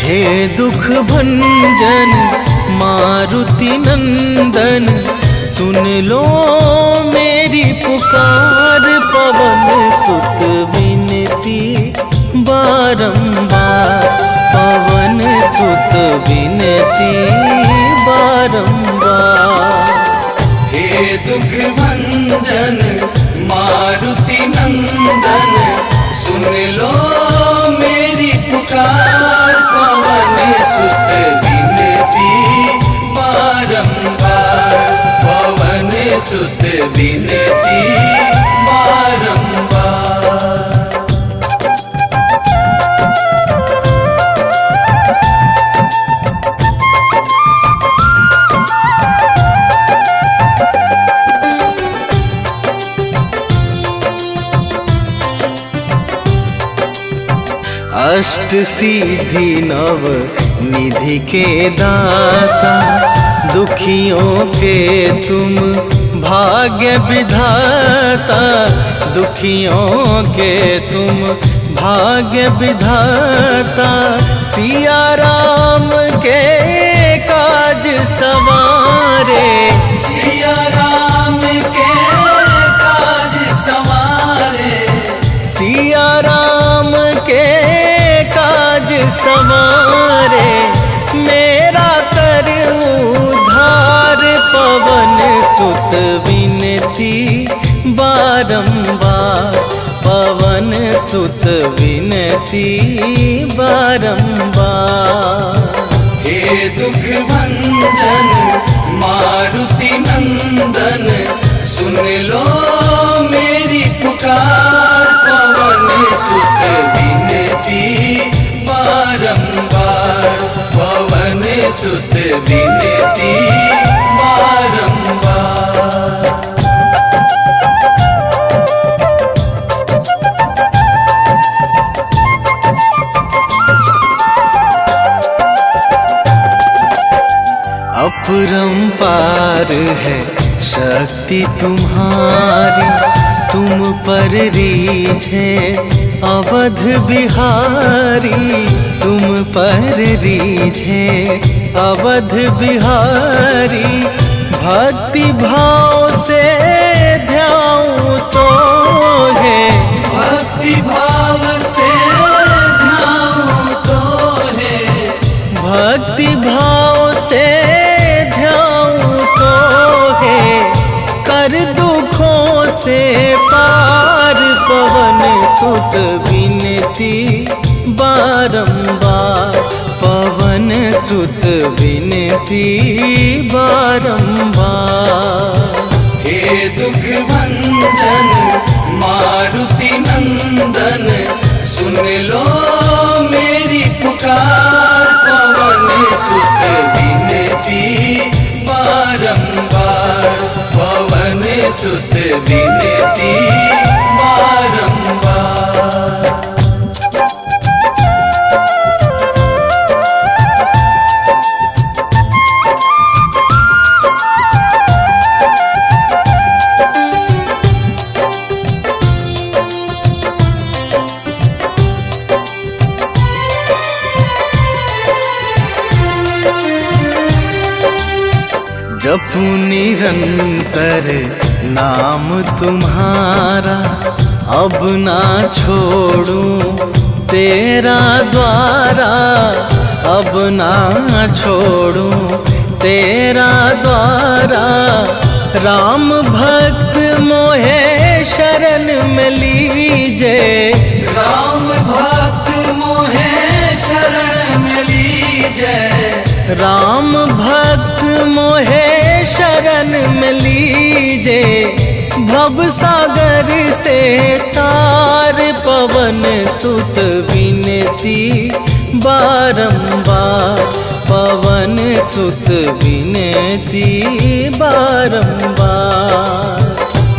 हे दुख भंजन मारुति नंदन, सुन लो मेरी पुकार। पवन सुत विनती बारंबार, पवन सुत विनती बारंबार। हे दुख भंजन मारुति नंदन, सुन लो मेरी पुकार। पवन सुत विनती बारंबार, पवन सुत विनती बारंबार। अष्ट सिद्धि नव निधि के दाता, दुखियों के तुम भाग्य विधाता। दुखियों के तुम भाग्य विधाता, सिया राम के काज सवारे। सिया राम के काज सवारे, सिया राम के काज सवारे। मेरा कर उद्धार, पवन सुत विनती बारंबार, पवन सुत विनती बारंबार। हे दुख भंजन मारुति नंदन, सुन लो मेरी पुकार। पवन सुत विनती बारंबार, पवन सुत विनती बारंबार। अपरंपार है शक्ति तुम्हारी, तुम पर रीझे अवध बिहारी। तुम पर रीझे अवध बिहारी, भक्ति भाव से ध्याऊं तो है। भक्ति भाव से ध्याऊं तो है, भक्ति भाव से ध्याऊं तो है। कर दुखों से पार, पवन सुत विनती बारंबार, पवन सुत विनती बारंबार। हे दुख भंजन मारुति नंदन, सुन लो मेरी पुकार। पवन सुत विनती बारंबार, पवन सुत विनती बारंबार। जपू निरंतर नाम तुम्हारा, अब ना छोड़ूं तेरा द्वारा। अब ना छोड़ूं तेरा द्वारा। राम भक्त मोहे शरण में लीजे, राम भक्त मोहे शरण में लीजे। राम भक्त मोहे शरण में लीजे। भव सागर से तार, पवन सुत विनती बारंबार, पवन सुत विनती बारंबार।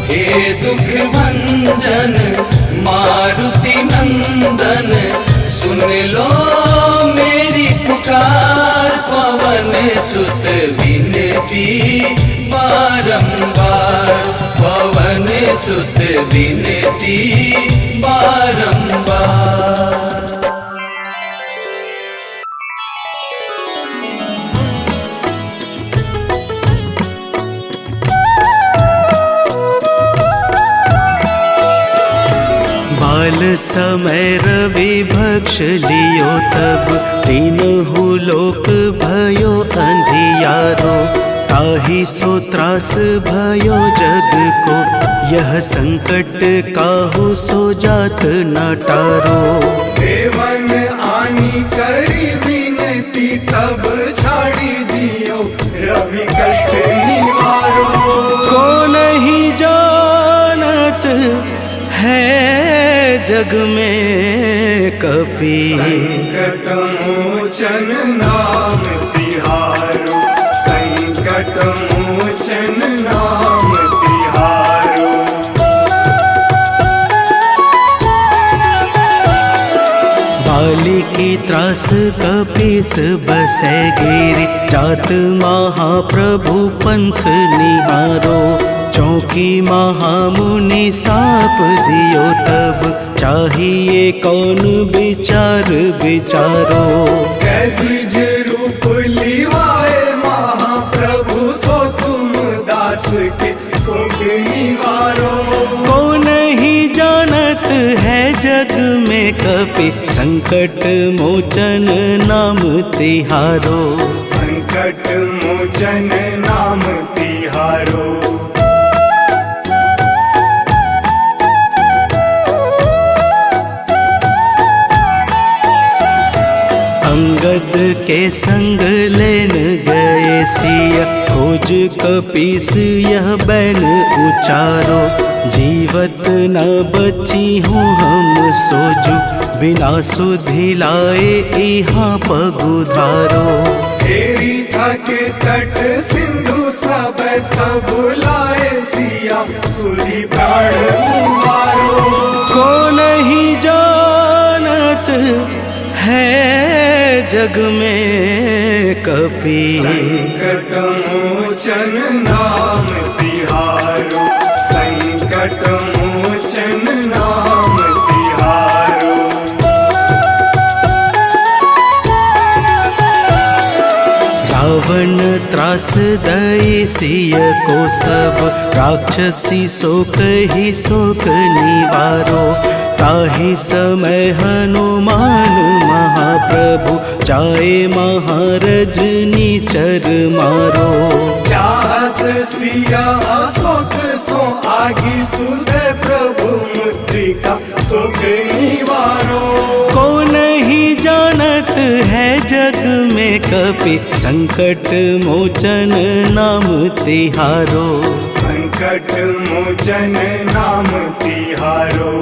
हे दुख भंजन मारुति नंदन, सुन लो मेरी पुकार। पवन सुत विनती बारंबार, पवन सुत विनती बारंबार। काल समय रवि भक्ष लियो तब, तीनहु लोक भयो अंधियारो। ताहि सो त्रास भयो जग को, यह संकट काहू सो जात न टारो। देवन आनी करी विनती, तब छाड़ी दियो रवि कष्ट निवारो। को नहीं जानत है जग में कपि, संकट मोचन नाम तिहारो, संकट मोचन नाम तिहारो। बाली की त्रास कपीस बसे गिरी, जात महाप्रभु पंथ निहारो। चौकी महामुनि साप दियो तब, चाहिए कौन विचार विचारो। कैद्विज रूप लिवाए महाप्रभु, सो तुम दास के शोक निवारो। को नहीं जानत है जग में कपि, संकट मोचन नाम तिहारो। संकट मोचन नाम तिहारो। अंगद के संग लेन गए सिया, खोज कपीस यह बैन उचारो। जीवत न बची हूँ हम सोजू, बिना सुधि लाए यहाँ पगुधारो। तेरी थके तट सिंधु सब तब लाए सिया, सुधी प्राण उबारो। को नहीं जानत है जग में कपि, संकट मोचन नाम तिहारो, संकट मोचन नाम तिहारो। रावण त्रास दई सिय को सब, राक्षसी शोक ही शोक निवारो। ताहि समय हनुमान महाप्रभु, जाए महारज नीचर मारो। चाहत सिया अशोक सो आगी, सुदय प्रभु मुद्रिका शोक निवारो। को नहीं जानत है जग में कपि, संकट मोचन नाम तिहारो। संकट मोचन नाम तिहारो।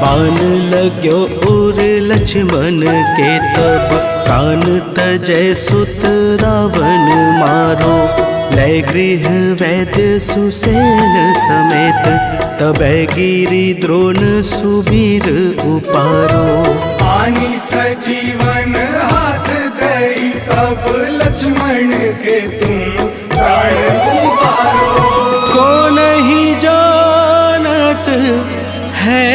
बाण लाग्यो उर लक्ष्मण के तब, प्राण तजय सुत रावण मारो। लय गृह वैद्य सुसेन समेत, तबै गिरि द्रोण सुबीर उपारो। आनी सजीवन हाथ दई, तब लक्ष्मण के तुम प्राण उबारो। को नहीं जानत है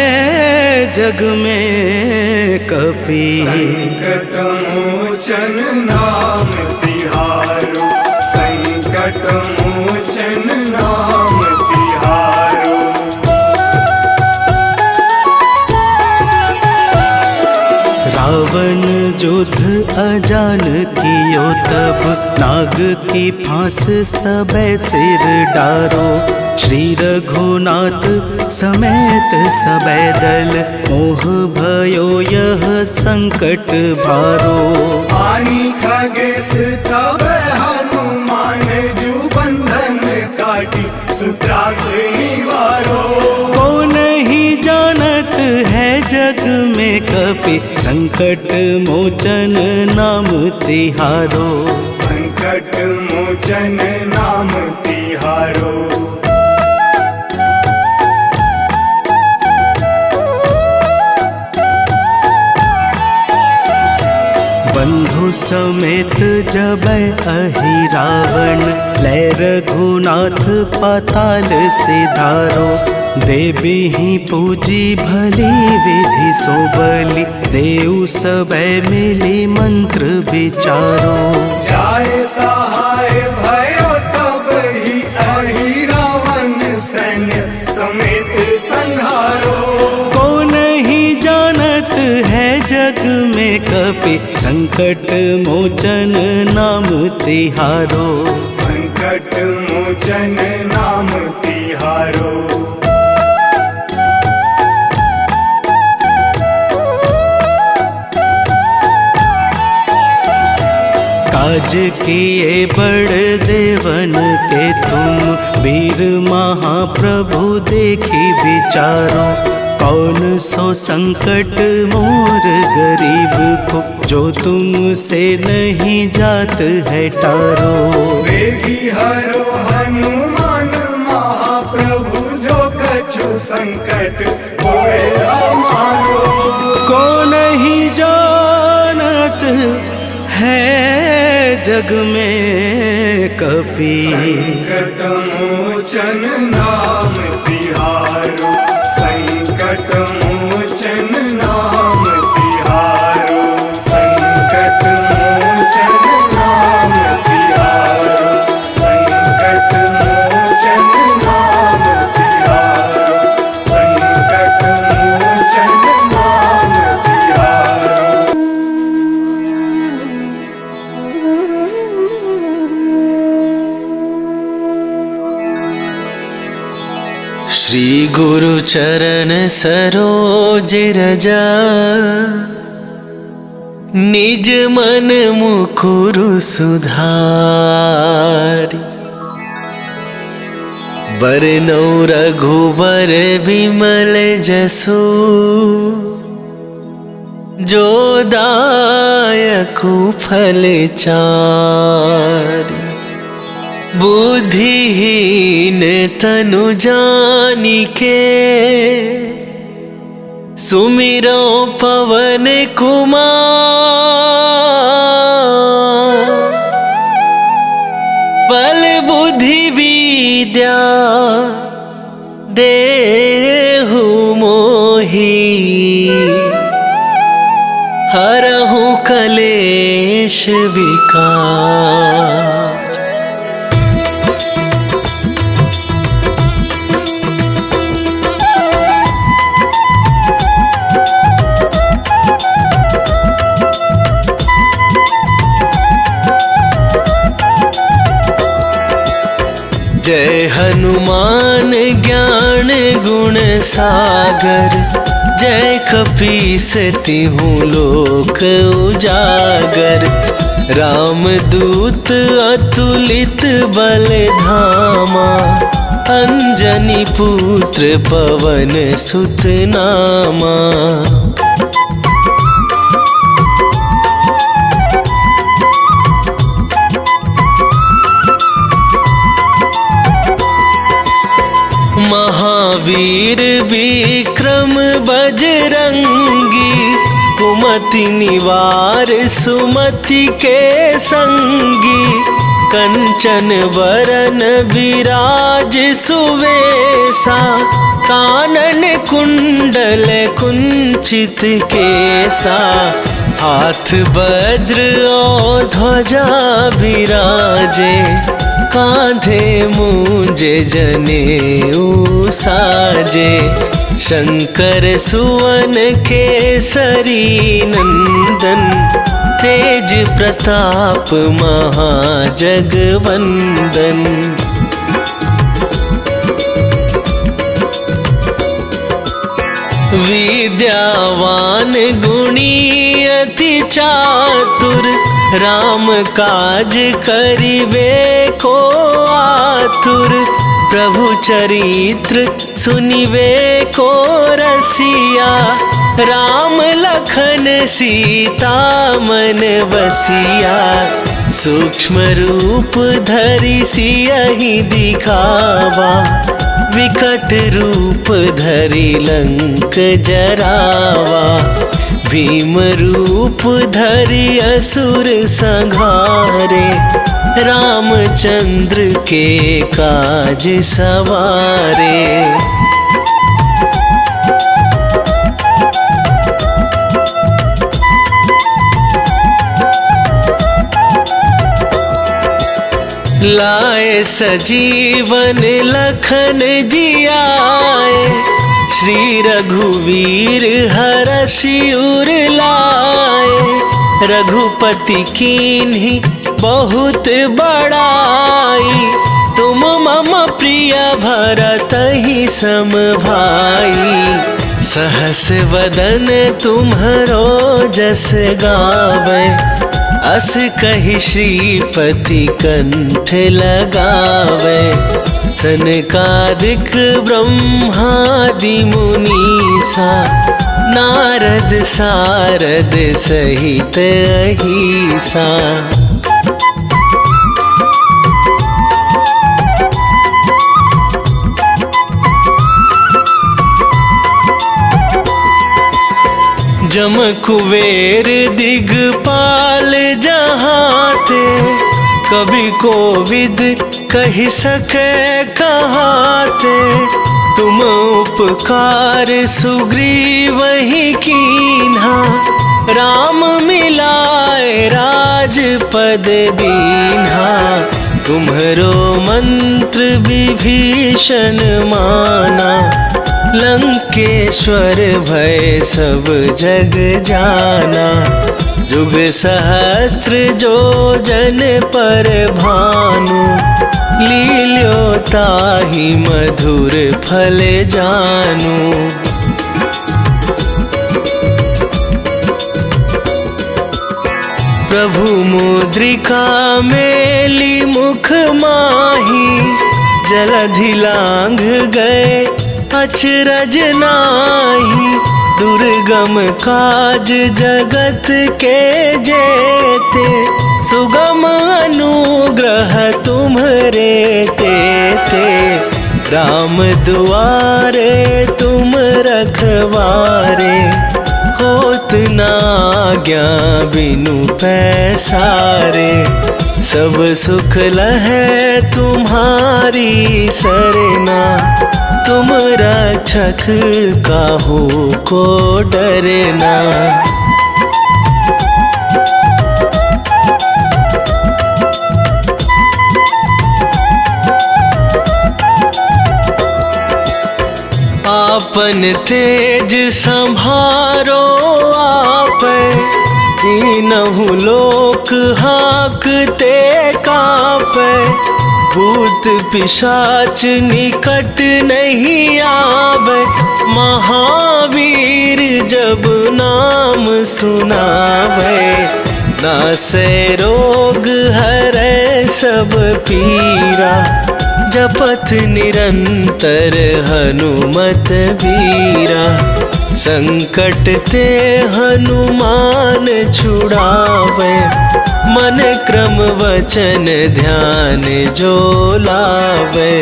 जग में कपि, संकट मोचन नाम तिहारो, संकट मोचन नाम तिहारो। रावण युद्ध अजान कियो तब, नाग की फांस सबे सिर डारो। श्री रघुनाथ समेत सबे दल, मोह भयो यह संकट भारो। आनी खगेश तब हनुमान, जू बंधन काटी सुत्रास निवारो। को नहीं जानत है जग में कपि, संकट मोचन नाम तिहारो। संकट मोचन नाम तिहारो। बंधु समेत जब अहि रावण, लय रघुनाथ पाताल सिधारो। देवी ही पूजी भली विधि सो बलि, देव सबे मिली मंत्र विचारो। जाय सहाय भयो तब ही अहि रावण सैन्य समेत संहारो। को नहीं जानत है जग में कपि, संकट मोचन नाम तिहारो। संकट मोचन नाम तिहारो। काज किए बड़ देवन के तुम, वीर महाप्रभु देखी विचारो। कौन सो संकट मोर गरीब को, जो तुमसे नहीं जात है टारो। वेगी हरो हनुमान महाप्रभु, जो कछु संकट होए हमारो। को नहीं जानत है जग में कपि, संकट मोचन नाम तिहारो। संकट मोचन नाम तिहारो। संकट मोचन नाम तिहारो। संकट मोचन नाम तिहारो। संकट मोचन नाम तिहारो। श्री गुरु चरण सरोज रजा, निज मन मुकुरु सुधारी। बरनौ रघुबर बिमल जसु, जो दायकु फल चारि। बुद्धिहीन तनु जानिके, सुमिरो पवन कुमार। बल बुद्धि विद्या देहु मोहि, हरहु कलेश विकार। जय हनुमान ज्ञान गुण सागर, जय कपीस तिहु लोक उजागर। रामदूत अतुलित बल धामा, अंजनी पुत्र पवन सुत नामा। महावीर विक्रम बजरंगी, कुमति निवार सुमति के संगी। कंचन बरन विराज सुवेसा, कानन कुंडल कुंचित केसा। हाथ वज्र और ध्वजा विराजे, कांधे मूंजे जनेऊ साजे। शंकर सुवन केसरी नंदन, तेज प्रताप महाजगवंदन। विद्यावान गुणी अति चातुर, राम काज करिबे को आतुर। प्रभु चरित्र सुनिबे को रसिया, राम लखन सीता मन बसिया। सूक्ष्म रूप धरि सियहि दिखावा, विकट रूप धरि लंक जरावा। भीम रूप धरि असुर संघारे, रामचंद्र के काज सवारे। लाए सजीवन लखन जियाए, श्री रघुवीर हरषि उर लाए। रघुपति कीन्ही बहुत बड़ाई, तुम मम प्रिय भरतहि सम भाई। सहस वदन तुम्हरो जस गावे, अस कहि श्रीपति कंठ लगावे। सनकादिक ब्रह्मादि मुनीसा, नारद सारद सहित अहिसा। जम कुबेर दिगपाल जहाते, कवि कोविद कहि सके कहाते। तुम उपकार सुग्रीवहि कीन्हा, राम मिलाए राजपद दीन्हा। तुम्हरो मंत्र विभीषण माना, लंकेश्वर भय सब जग जाना। जुग सहस्त्र जो जन पर भानु, लील्यो ताहि मधुर फल जानू। प्रभु मुद्रिका मेली मुख माही, जलधि लांघ गए अचरज नाही। दुर्गम काज जगत के जेते, सुगम अनुग्रह तुम्हरे तेते। राम दुआरे तुम रखवारे, होत न आज्ञा बिनु पैसारे। सब सुख लहै तुम्हारी सरना, तुम रक्षक काहू को डरना। आपन तेज संभारो आपै, तीनहु लोक हाँकते कापै। भूत पिशाच निकट नहीं आवे, महावीर जब नाम सुनावे। नासै रोग हरै सब पीरा, जपत निरंतर हनुमत बीरा। संकट ते हनुमान छुड़ावे, मन क्रम वचन ध्यान जो लावे।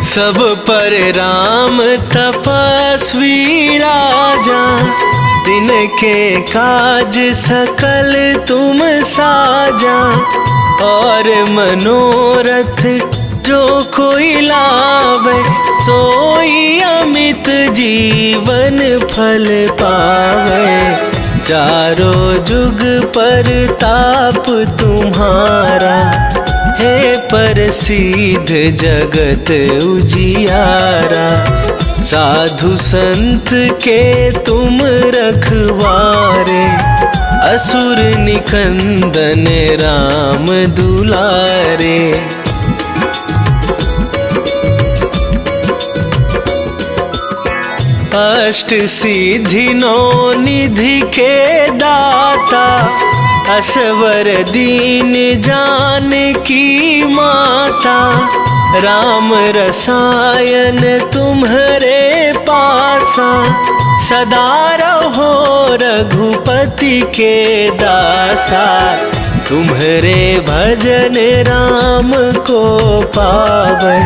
सब पर राम तपस्वी राजा, तिनके काज सकल तुम साजा। और मनोरथ जो कोई लावे, सोई अमित जीवन फल पावे। चारों जुग पर ताप तुम्हारा, हे प्रसिद्ध जगत उजियारा। साधु संत के तुम रखवारे, असुर निकंदन राम दुलारे। अष्ट सिद्धि नौ निधि के दाता, असवर दीन जानकी माता। राम रसायन तुम्हरे पासा, सदा रहो रघुपति के दासा। तुम्हारे भजन राम को पावे,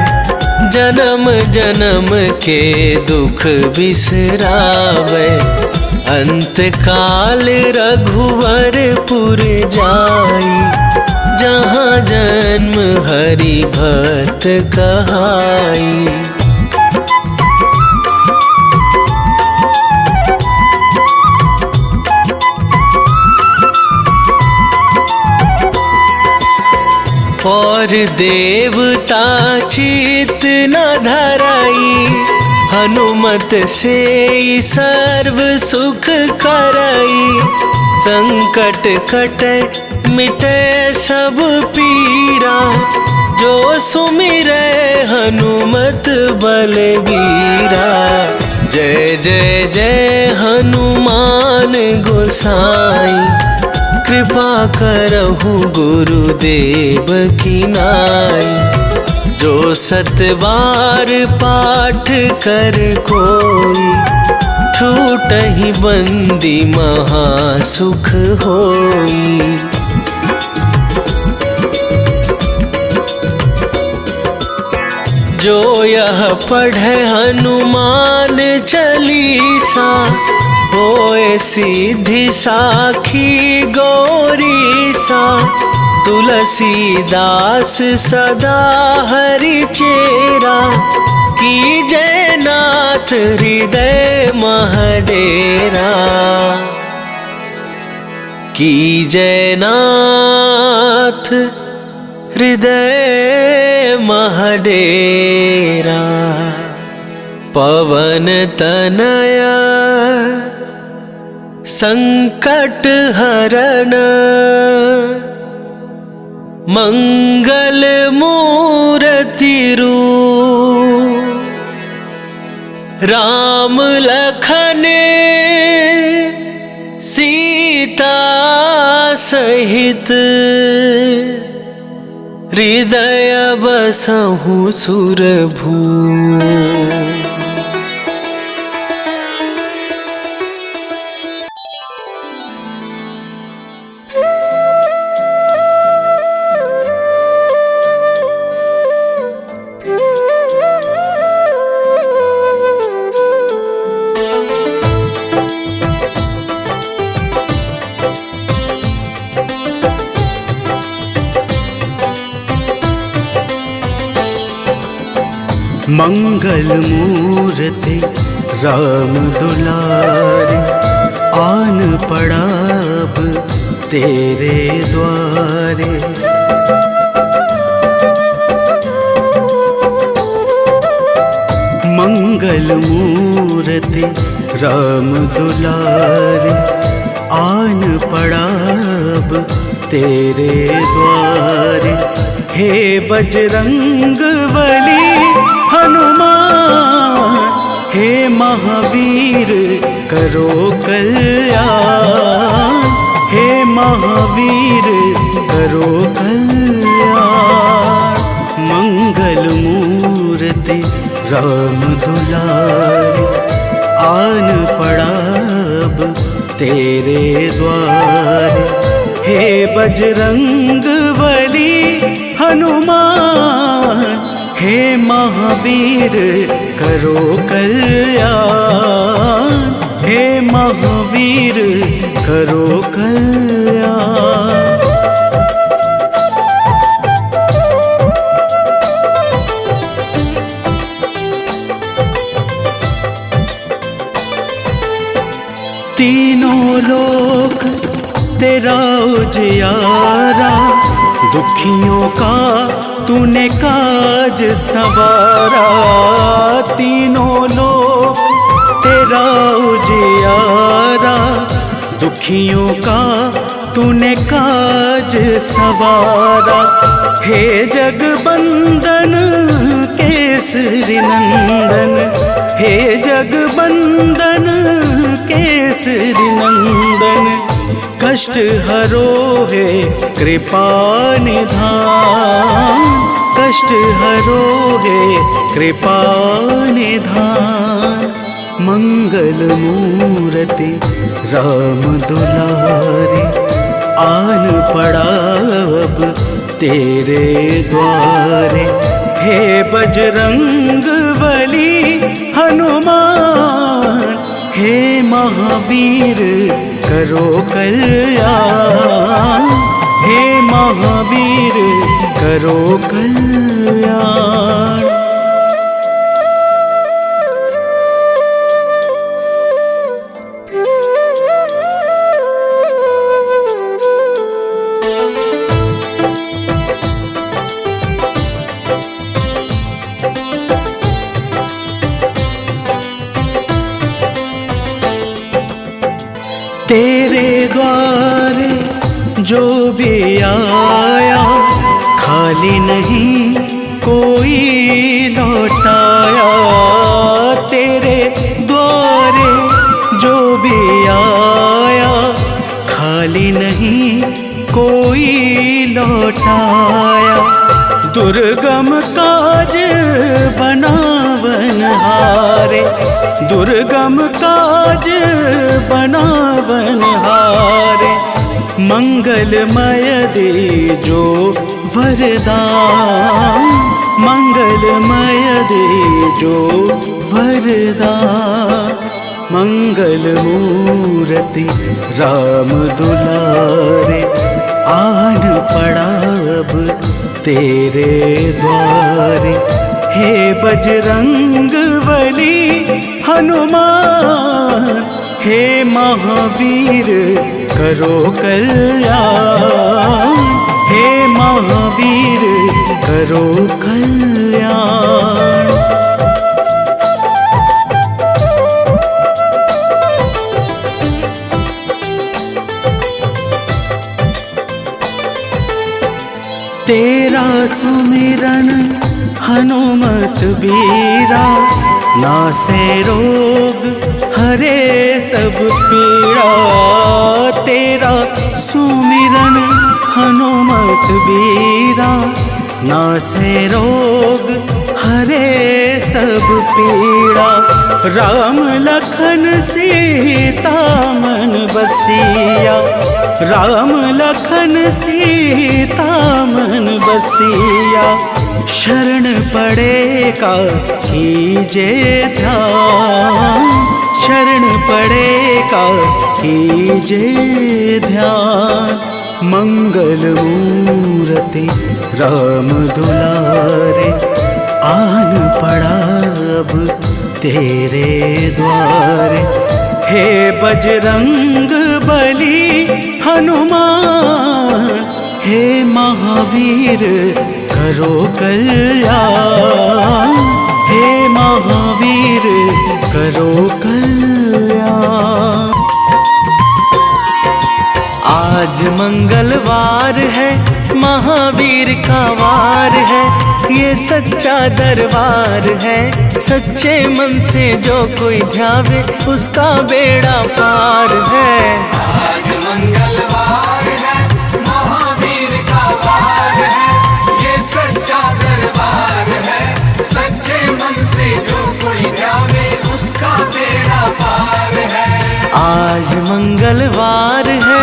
जन्म जन्म के दुख बिसरावे। अंत काल रघुवरपुर जाई, जहाँ जन्म हरि भक्त कहाई। और देवता चित न धराई, हनुमत से सर्व सुख करई। संकट कटे मिटे सब पीरा, जो सुमिरै हनुमत बलबीरा। जय जय जय हनुमान गोसाई, कृपा करहु गुरुदेव की नाई। जो सत बार पाठ कर कोई, छूटहि बंदी महा सुख होई। जो यह पढ़े हनुमान चालीसा, होए सिद्धि साखी गौरीसा। तुलसीदास सदा हरि चेरा, कीजय नाथ हृदय महडेरा। कीजय नाथ हृदय महडेरा। पवन तनया संकट हरन, मंगल मूर्ति रूप। राम लखन सीता सहित, हृदय बसहु सुरभू। मंगल मूर्ति राम दुलारे, आन पड़ा अब तेरे द्वारे। मंगल मूर्ति राम दुलारे, आन पड़ा अब तेरे द्वारे। हे बजरंग बली हनुमान, हे महावीर करो कल्याण। हे महावीर करो कल्याण। मंगल मूर्ति राम दुलारे, आन पड़ा अब तेरे द्वारे। हे बजरंग बली हनुमान, हे महावीर करो कल्याण। हे महावीर करो कल्याण। तीनों लोक तेरा उजियारा, दुखियों का तूने काज सवारा। तीनों लोक तेरा उजियारा, दुखियों का तूने काज सवारा। हे जगबंदन केसरी नंदन, हे जगबंदन केसरी नंदन। कष्ट हरो है कृपा निधान, कष्ट हरो है कृपा निधान। मंगल मूर्ति राम दुलारे, आन पड़ा अब तेरे द्वारे। हे बजरंग बली हनुमान, हे महावीर करो कल्याण, हे महावीर करो कल्याण। तेरे द्वारे जो भी आया, खाली नहीं कोई लौटाया। तेरे द्वारे जो भी आया, खाली नहीं कोई लौटाया। दुर्गम काज बनावनहारे, दुर्गम काज बनावनहारे। मंगलमय दे जो वरदान, मंगलमय दे जो वरदान। मंगल मूर्ति राम दुलारे, आन पड़ा अब तेरे द्वारे। हे बजरंग बली हनुमान, हे महावीर करो कल्याण, हे महावीर करो कल्याण। तेरा सुमिरन हनुमत बीरा, नासे रोग हरे सब पीड़ा। तेरा सुमिरन हनुमत बीरा, नासे रोग हरे सब पीड़ा। राम लखन सीता मन बसिया, राम लखन सीता मन बसिया। शरण पड़ेगा कीजे ध्यान, शरण पड़ेगा कीजे ध्यान। मंगल मूर्ति राम दुलारे, आन पड़ा अब तेरे द्वारे। हे बजरंग बली हनुमान, हे महावीर करो कल्याण, हे महावीर करो कल्याण। आज मंगलवार है, महावीर का वार है। ये सच्चा दरबार है, सच्चे मन से जो कोई ध्यावे उसका बेड़ा पार है। आज मंगलवार है, महावीर का वार है। ये सच्चा दरबार है, सच्चे मन से जो कोई ध्यावे उसका बेड़ा पार है। आज मंगलवार है,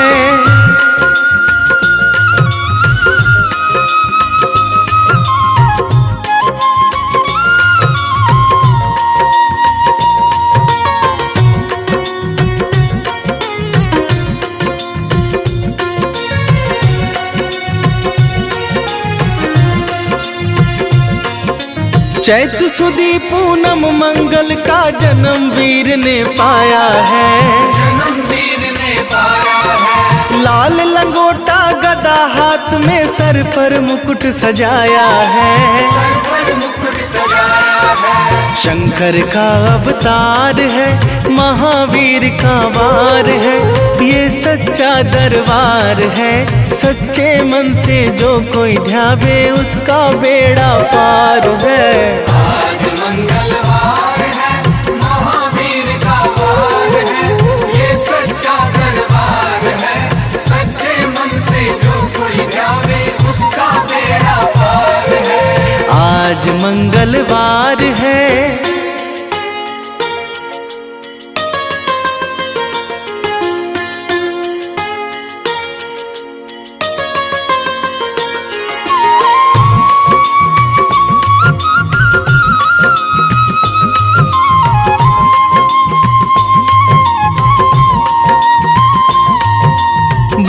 चैत सुदी पूनम मंगल का जन्म वीर ने पाया है, जन्म वीर ने पाया है। लाल लंगोटा गदा हाथ में सर पर मुकुट सजाया है, सर पर मुकुट सजाया है। शंकर का अवतार है, महावीर का वार है। ये सच्चा दरबार है, सच्चे मन से जो कोई ध्यावे उसका बेड़ा पार है। आज मंगलवार है, महावीर का वार है। ये सच्चा दरबार है, सच्चे मन से जो कोई ध्यावे उसका बेड़ा पार है। आज मंगलवार है,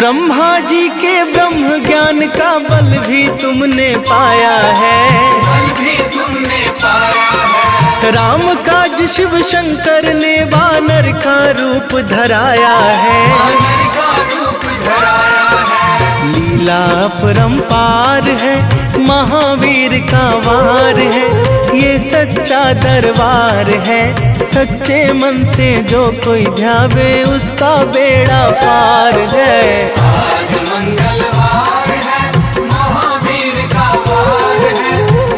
ब्रह्मा जी के ब्रह्म ज्ञान का बल भी तुमने पाया है, बल भी तुमने पाया है। राम काज शिव शंकर ने वानर का रूप धराया है, वानर का रूप धराया है। लीला अपरंपार है, महावीर का वार है, ये सच्चा दरबार है। सच्चे मन से जो कोई ध्यावे उसका बेड़ा पार है। आज मंगलवार है, महावीर का वार है,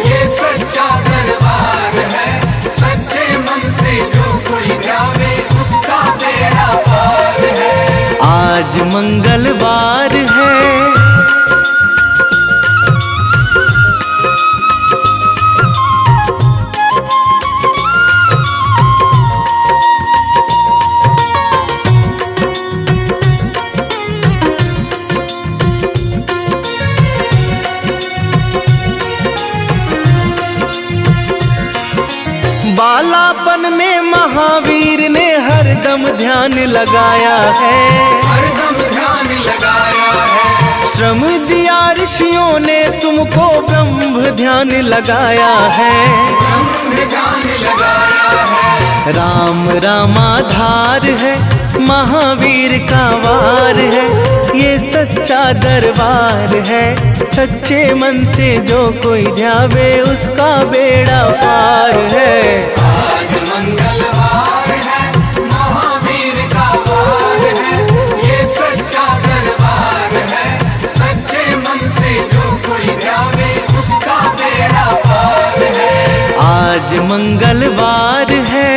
ये सच्चा दरबार है। सच्चे मन से जो कोई ध्यावे उसका बेड़ा पार है। आज मंगलवार है। बालापन में महावीर ने हरदम ध्यान लगाया है, हरदम ध्यान लगाया है। श्रम दिया ऋषियों ने तुमको ब्रह्म ध्यान लगाया है, ब्रह्म ध्यान लगाया है। राम रामाधार है, महावीर का वार है, ये सच्चा दरबार है। सच्चे मन से जो कोई ध्यावे उसका बेड़ा पार है। आज मंगलवार है, महावीर का वार है, ये सच्चा दरबार है। सच्चे मन से जो कोई ध्यावे उसका बेड़ा पार है। आज मंगलवार है।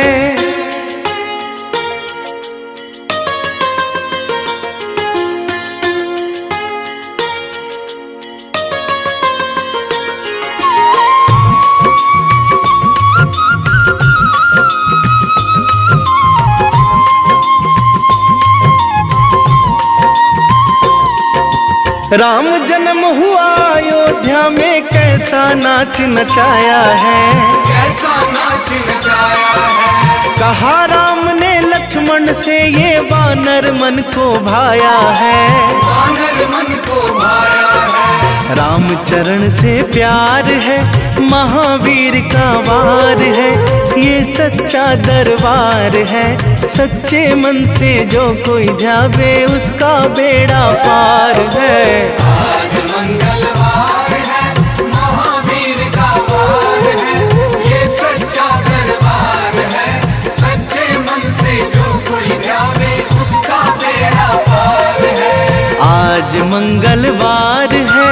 राम जन्म हुआ अयोध्या में, कैसा नाच नचाया है, कैसा नाच नचाया है। कहा राम ने लक्ष्मण से ये वानर मन को भाया है, वानर मन को भाया है। राम चरण से प्यार है, महावीर का वार है, ये सच्चा दरबार है। सच्चे मन से जो कोई ध्यावे उसका बेड़ा पार है। आज मंगलवार है, महावीर का वार है, ये सच्चा दरबार है। सच्चे मन से जो कोई ध्यावे उसका बेड़ा पार है। आज मंगलवार है।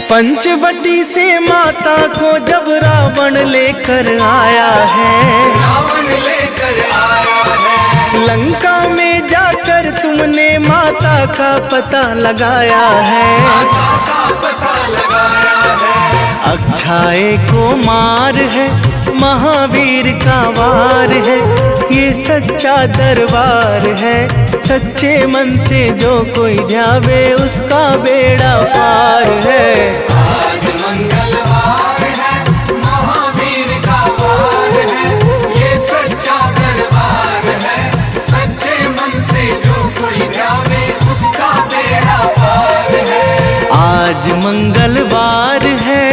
पंचवटी से माता को जब रावण लेकर आया है, रावण लेकर आया है। लंका में जाकर तुमने माता का पता लगाया है, माता का पता लगाया है। अक्षय को मार है, महावीर का वार है, ये सच्चा दरबार है। सच्चे मन से जो कोई ध्यावे उसका बेड़ा पार है। आज मंगलवार है, महावीर का वार है, ये सच्चा दरबार है। सच्चे मन से जो कोई ध्यावे उसका बेड़ा पार है। आज मंगलवार है।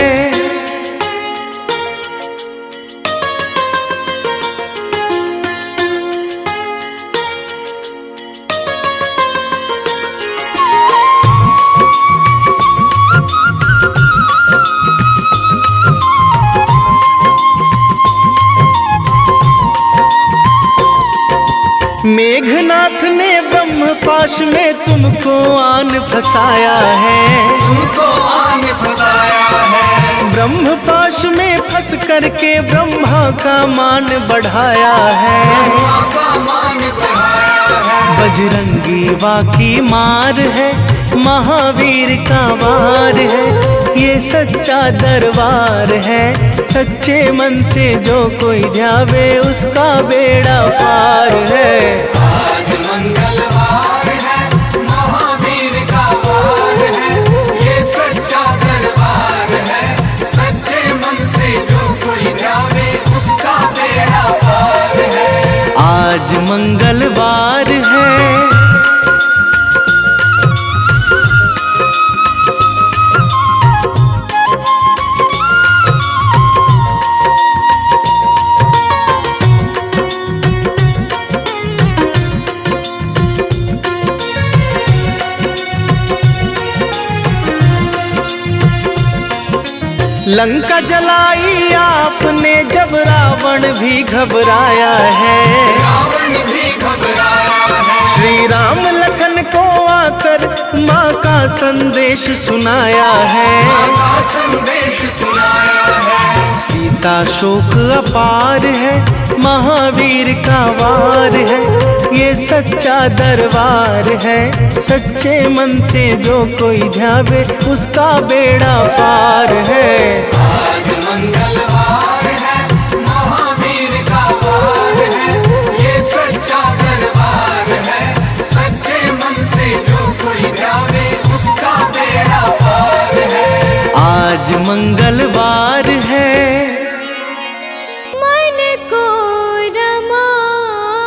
मेघनाथ ने ब्रह्म पाश में तुमको आन फंसाया है, तुमको आन फंसाया है। ब्रह्म पाश में फंस करके ब्रह्मा का मान बढ़ाया है, ब्रह्मा का मान बढ़ाया है। बजरंगी वाकी मार है, महावीर का वार है, ये सच्चा दरबार है। सच्चे मन से जो कोई ध्यावे उसका बेड़ा पार है। आज मंगलवार है, महावीर का वार है, ये सच्चा दरबार है। सच्चे मन से जो कोई ध्यावे उसका बेड़ा पार है। आज मंगलवार है। लंका जलाई आपने जब रावण भी घबराया है। रावण भी घबराया है। श्री राम लखन को आकर माँ का संदेश सुनाया है। माँ का संदेश सुनाया है। सीता शोक अपार है, महावीर का वार है। ये सच्चा दरबार है। सच्चे मन से जो कोई ध्यावे उसका बेड़ा पार है। आज मंगलवार है, महावीर का वार है, ये सच्चा दरबार है। सच्चे मन से जो कोई ध्यावे उसका बेड़ा पार है। आज मंगलवार है। मन को रमाऊंगी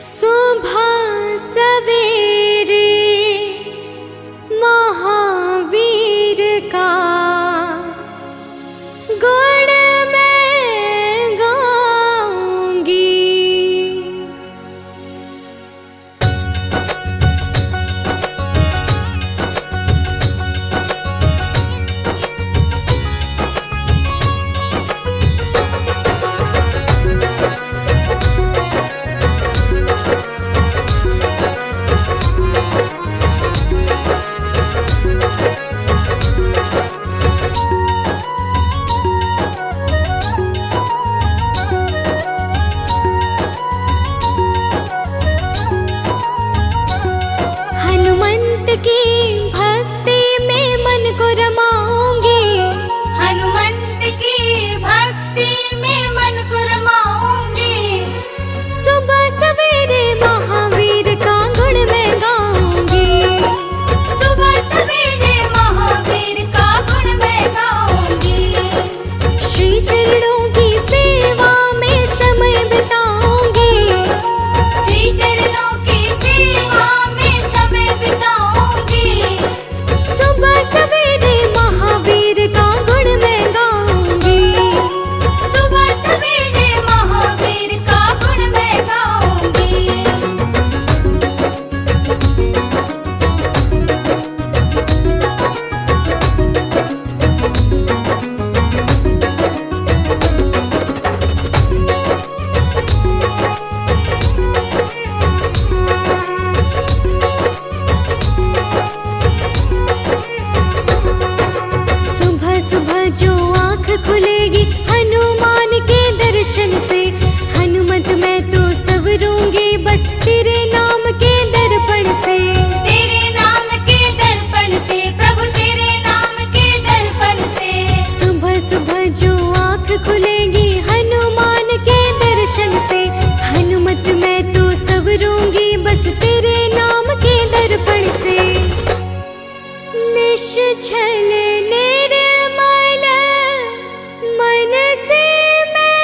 सुबह सवेरे, महावीर का गुण मैं गाऊंगी। हनुमंत की भक्ति में मन को रमाऊंगी। हनुमंत की भक्ति में मन को रमाऊंगी। सुबह सवेरे महावीर का गुण मैं गाऊंगी। सुबह सवेरे महावीर का गुण मैं गाऊंगी। श्री चरणों की सेवा में समय बिताऊंगी। श्री चरणों की सेवा में समय बिताऊंगी। सुबह सवेरे महावीर का गुण मैं गाऊंगी। सुबह सवेरे महावीर का गुण मैं गाऊंगी। सुबह सुबह जो आँख खुलेगी हनुमान के दर्शन से, हनुमत मैं तो सवरूंगी बस तेरे नाम के दर्पण से। तेरे नाम के दर्पण से प्रभु, तेरे नाम के दर्पण से। सुबह सुबह जो आँख खुलेगी हनुमान के दर्शन से, हनुमत मैं तो सवरूंगी बस तेरे नाम के दर्पण से। निश्चल निर्मल मन से मैं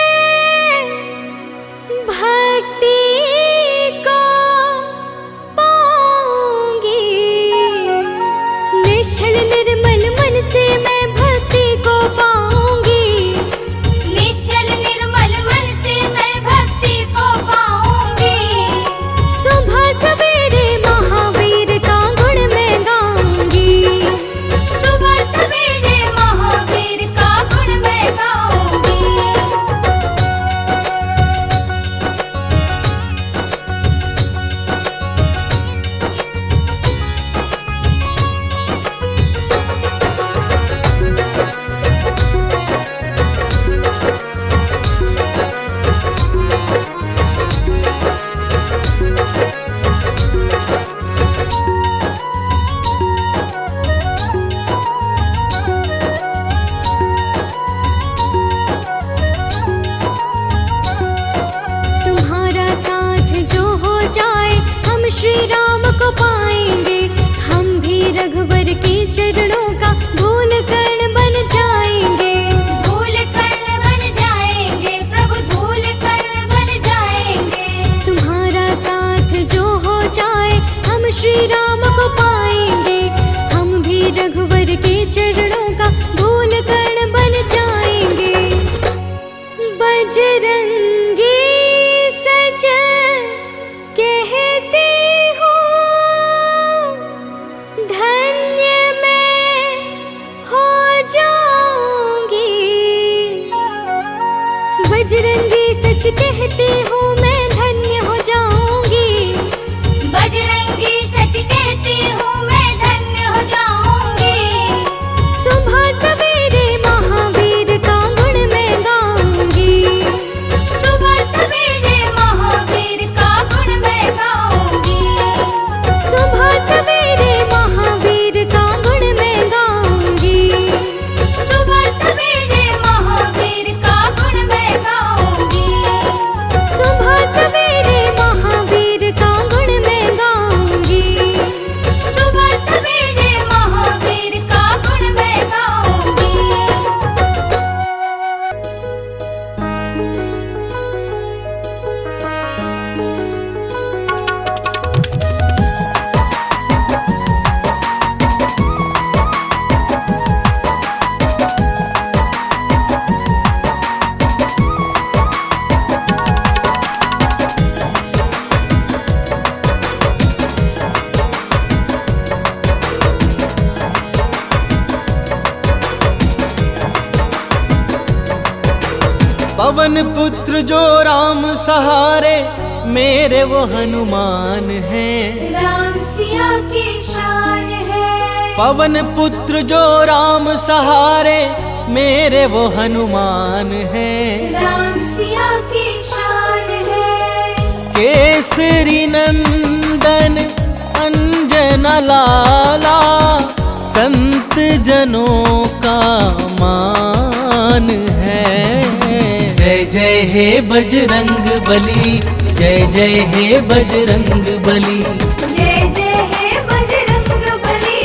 भक्ति को पाऊंगी। निश्चल निर्मल मन से मैं भक्ति को पाऊंगी। निश्चल निर्मल मन से मैं भक्ति को पाऊंगी। सुबह सवेरे महावीर का गुण मैं गाऊंगी। सुबह श्री राम को पाएंगे। हम भी रघुवर के चरणों का धूल कण बन जाएंगे। धूल कण बन जाएंगे प्रभु, धूल कण बन जाएंगे। तुम्हारा साथ जो हो जाए हम श्री राम को पाएंगे। हम भी रघुवर के चरणों का धूल कण बन जाएंगे। बजरंगी सजन कहते हो धन्य मैं हो जाऊंगी। बजरंगी सच कहती हूँ मैं धन्य हो जाऊंगी। बजरंगी सच कहती हूँ मैं धन्य हो जाऊंगी। सुबह सवेरे महावीर का गुण मैं गाऊंगी। सुबह सवेरे महावीर का गुण मैं गाऊंगी। सुबह सवेरे महावीर का गुण मैं गाऊंगी। सुबह सवेरे महावीर का गुण मैं गाऊंगी। सुबह सवेरे महावीर का गुण मैं गाऊंगी। सुबह सवेरे महावीर का गुण मैं गाऊंगी। पवन पुत्र जो राम सहारे, मेरे वो हनुमान हैं। राम सिया की शान है। पवन पुत्र जो राम सहारे, मेरे वो हनुमान हैं। राम सिया की शान है। केसरी नंदन अंजना लाला, संत जनों का मान है। जय जय हे बजरंग बली, जय जय हे बजरंग बली। जय जय हे बजरंग बली,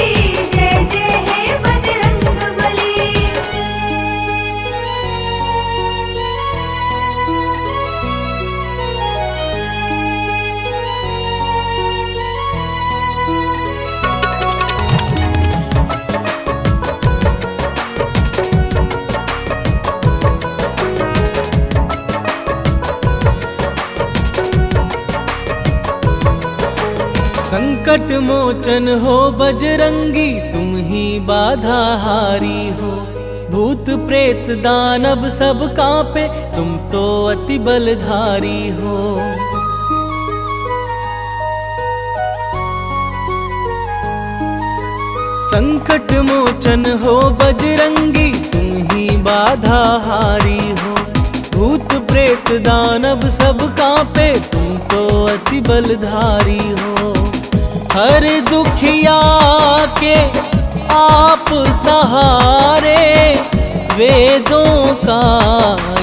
जय जय हे बजरंग बली। संकट मोचन हो बजरंगी, तुम ही बाधा हारी हो। भूत प्रेत दानव सब कांपे, तुम तो अति बलधारी हो। संकट मोचन हो बजरंगी, तुम ही बाधा हारी हो। भूत प्रेत दानव सब कांपे, तुम तो अति बलधारी हो। हर दुखिया के आप सहारे, वेदों का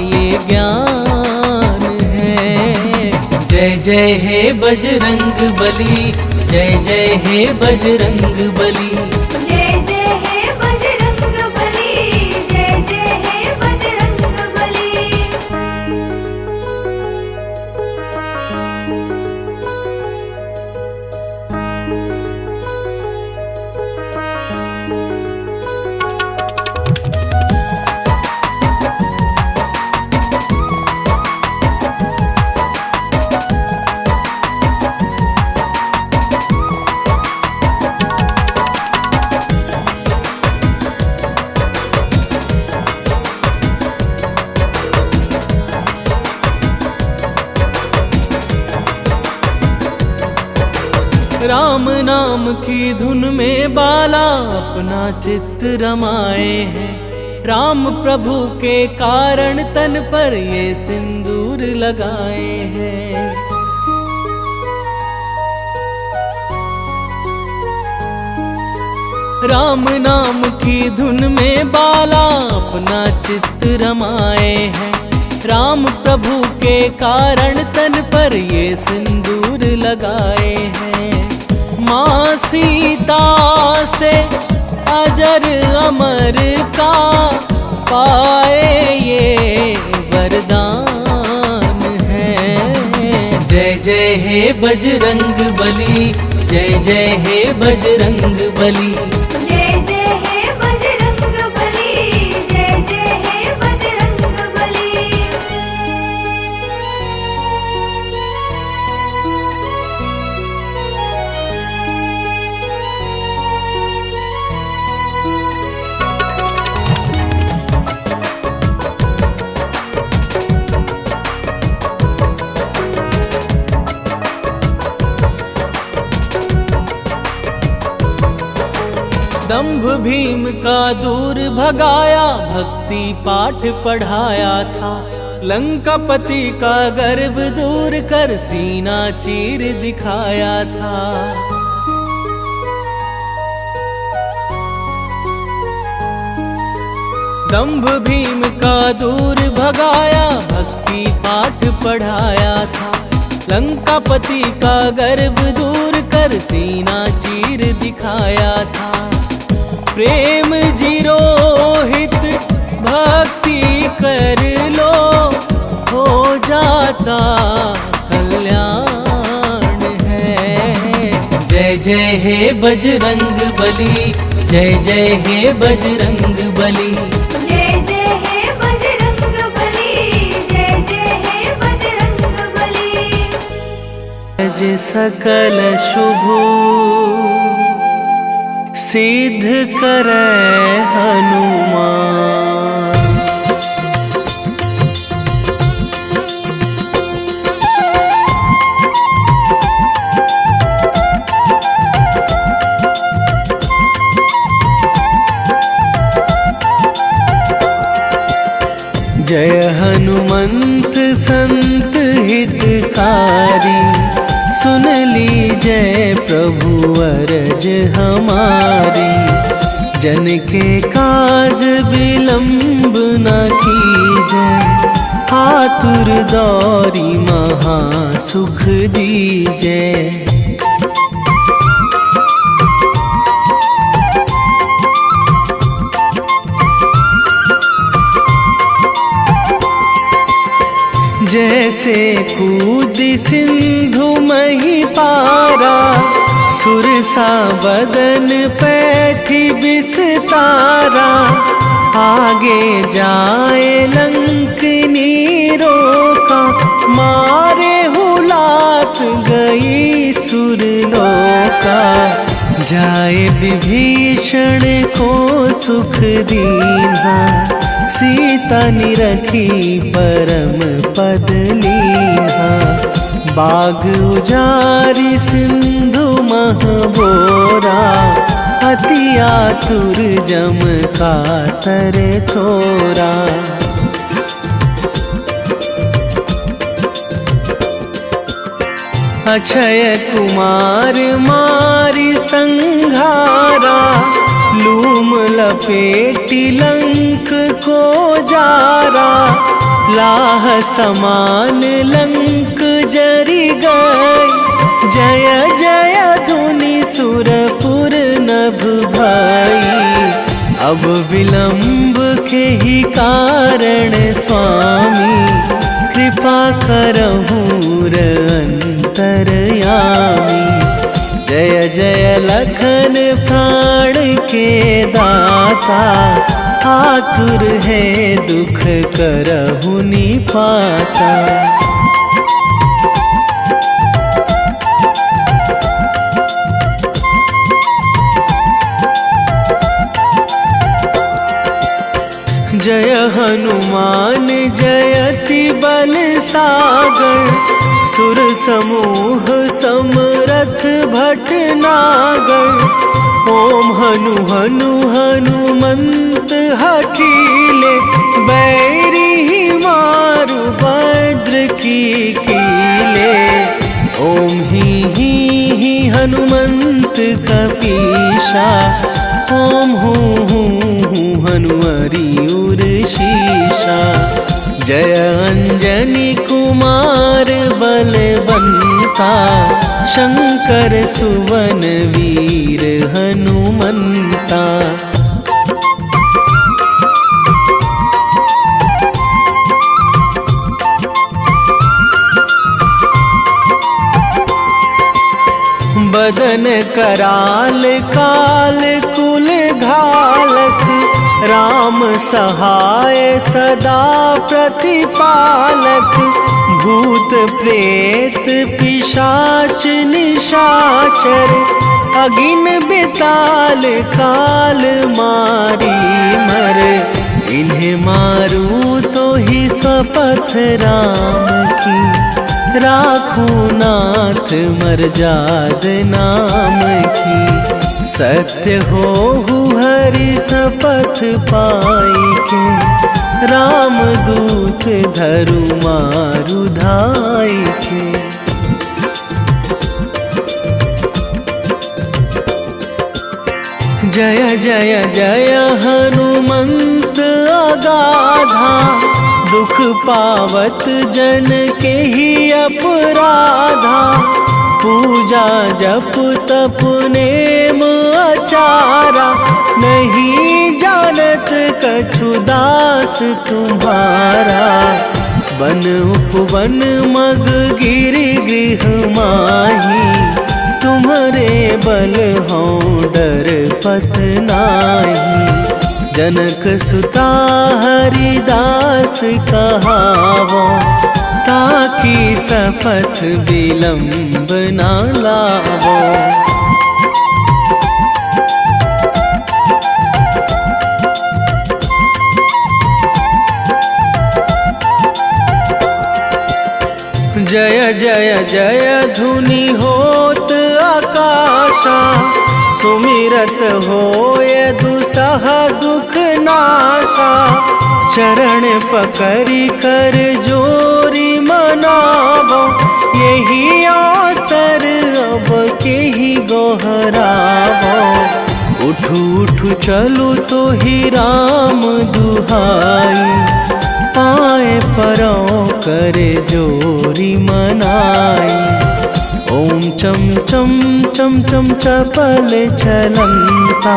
ये ज्ञान है। जय जय हे बजरंग बली, जय जय हे बजरंग बली। जय जय हे बजरंग बली, जय जय हे बजरंग बली। राम नाम की धुन में बाला अपना चित्त रमाए हैं। राम प्रभु के कारण तन पर ये सिंदूर लगाए हैं। राम नाम की धुन में बाला अपना चित्त रमाए हैं। राम प्रभु के कारण तन पर ये सिंदूर लगाए हैं। माँ सीता से अजर अमर का पाए ये वरदान है। जय जय हे बजरंग बली, जय जय हे बजरंग बली। जय जय हे बजरंग बली, जय जय हे बजरंग बली। दंभ भीम का दूर भगाया, भक्ति पाठ पढ़ाया था। लंकापति का गर्व दूर कर सीना चीर दिखाया था। दंभ भीम का दूर भगाया, भक्ति पाठ पढ़ाया था। लंकापति का गर्व दूर कर सीना चीर दिखाया था। प्रेम जीरोहित भक्ति कर लो, हो जाता कल्याण है। जय जय हे बजरंग बली, जय जय हे बजरंग बली। जय जय हे बजरंग बली, जय जय हे बजरंग बली। अज सकल शुभ सिद्ध करे हनुमान। जय हनुमंत संत हितकारी, सुन लीजय प्रभु अरज हमारी। जन के काज विलंब न कीजय, आतुर दौरी महा सुख दीजय। जैसे कूद सिंधु मही पारा, सुरसा बदन पैठी बिस्तारा। आगे जाए लंकनी रोका, मारे हुलात गई सुरलोका। जाए विभीषण को सुख दीन्हा, सीता निरखी परम पद लीन्हा। बाग उजारी सिंधु महबोरा, अति आतुर जम कातर थोरा। अक्षय कुमार मारी संघारा, लूम लपेटी लंक को जारा। लाह समान लंक जरी गई, जय जय धुनि सुरपुर नभ भई। अब विलंब के ही कारण स्वामी, कृपा करहूँ अंतरयामी। जय जय लखन प्राण के दाता, आतुर है दुख करहु निपाता। जय हनुमान जयति बल सागर, सुर समूह समरथ भटनागर। ओम हनु हनु हनुमंत हठीले, बैरी ही मारु भद्र की कीले। ओम ही हनुमंत कपीशा, ओम हूँ हनुमरी उर शीशा। जय अंजनी कुमार बलवंता, शंकर सुवन वीर हनुमंता। बदन कराल काल कुल घालक, राम सहाय सदा प्रतिपालक। भूत प्रेत पिशाच निशाचर, अगिन बिताल काल मारी मर। इन्हें मारूं तो ही शपथ राम की, राखूं नाथ मर्याद नाम की। सत्य हो हरि शपथ पाई के, राम दूत धरु मारु धाई के। जय जय जय हनुमंत अगाधा, दुख पावत जन के ही अपराधा। पूजा जप तप नेम आचारा, नहीं जानत कछु दास तुम्हारा। वन उपवन मग गिरि गृह माही, तुम्हारे बल हों डर पत नाही। जनक सुता हरिदास कहावो, ताकि शपथ विलंब ना लावो। जय जय जय धुनि होत आकाशा, सुमिरत होय दुसह दुख नाशा। चरण पकड़ी कर जोरी मनावो, यही अवसर अब के ही गोहरावो। उठू उठू चलू तो ही राम दुहाई, पाए परों करे जोरी मनाई। ओम चम चम चम चम चपल चलंता,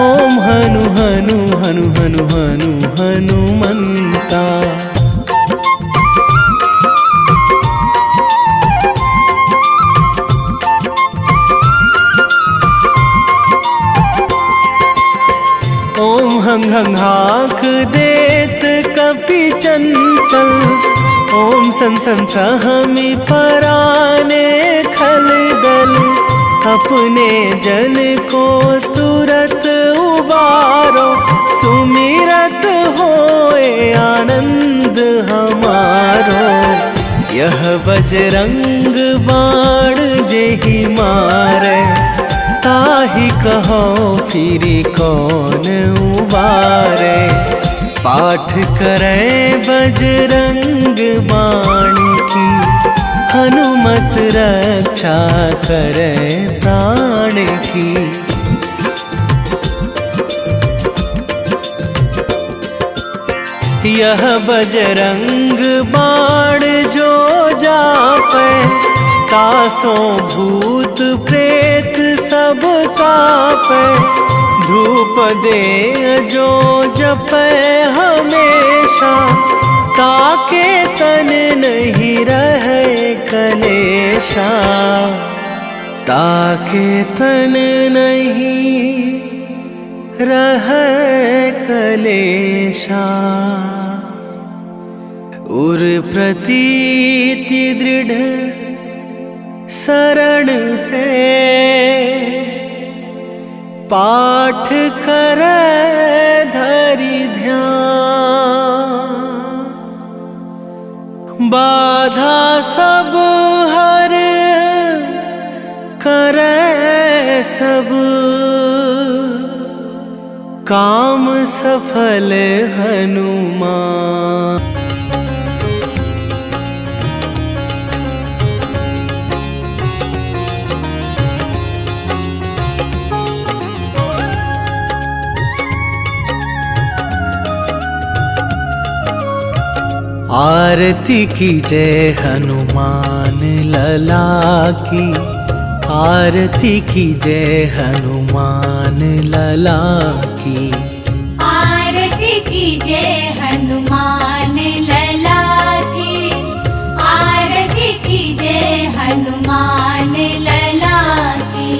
ओम हनु हनु हनु हनु हनु हनुमंता। ओम हंग हंग हाक देत कपि चंचल, ओम सन सन सहमी पराने खल दल। अपने जन को तुरत उबारो, सुमिरत होए आनंद हमारो। यह बजरंग बाण जेहि मारे, ताहि कहो फिरी कौन उबारे। पाठ करें बजरंग बाण की, हनुमत रक्षा करें प्राण की। यह बजरंग बाण जो जापे, तासों भूत प्रेत सब कापे। धूप दे जो जपे हमेशा, ताके तन नहीं रहे कलेशा। ताके तन नहीं रहे कलेशा। उर प्रतीति दृढ़ शरण है, पाठ करे धरि ध्यान। बाधा सब हर करे सब, काम सफल हनुमान। आरती कीजय हनुमान लला की, आरती कीजय हनुमान लला की। आरती कीजय हनुमान लला की, आरती कीजय हनुमान लला की।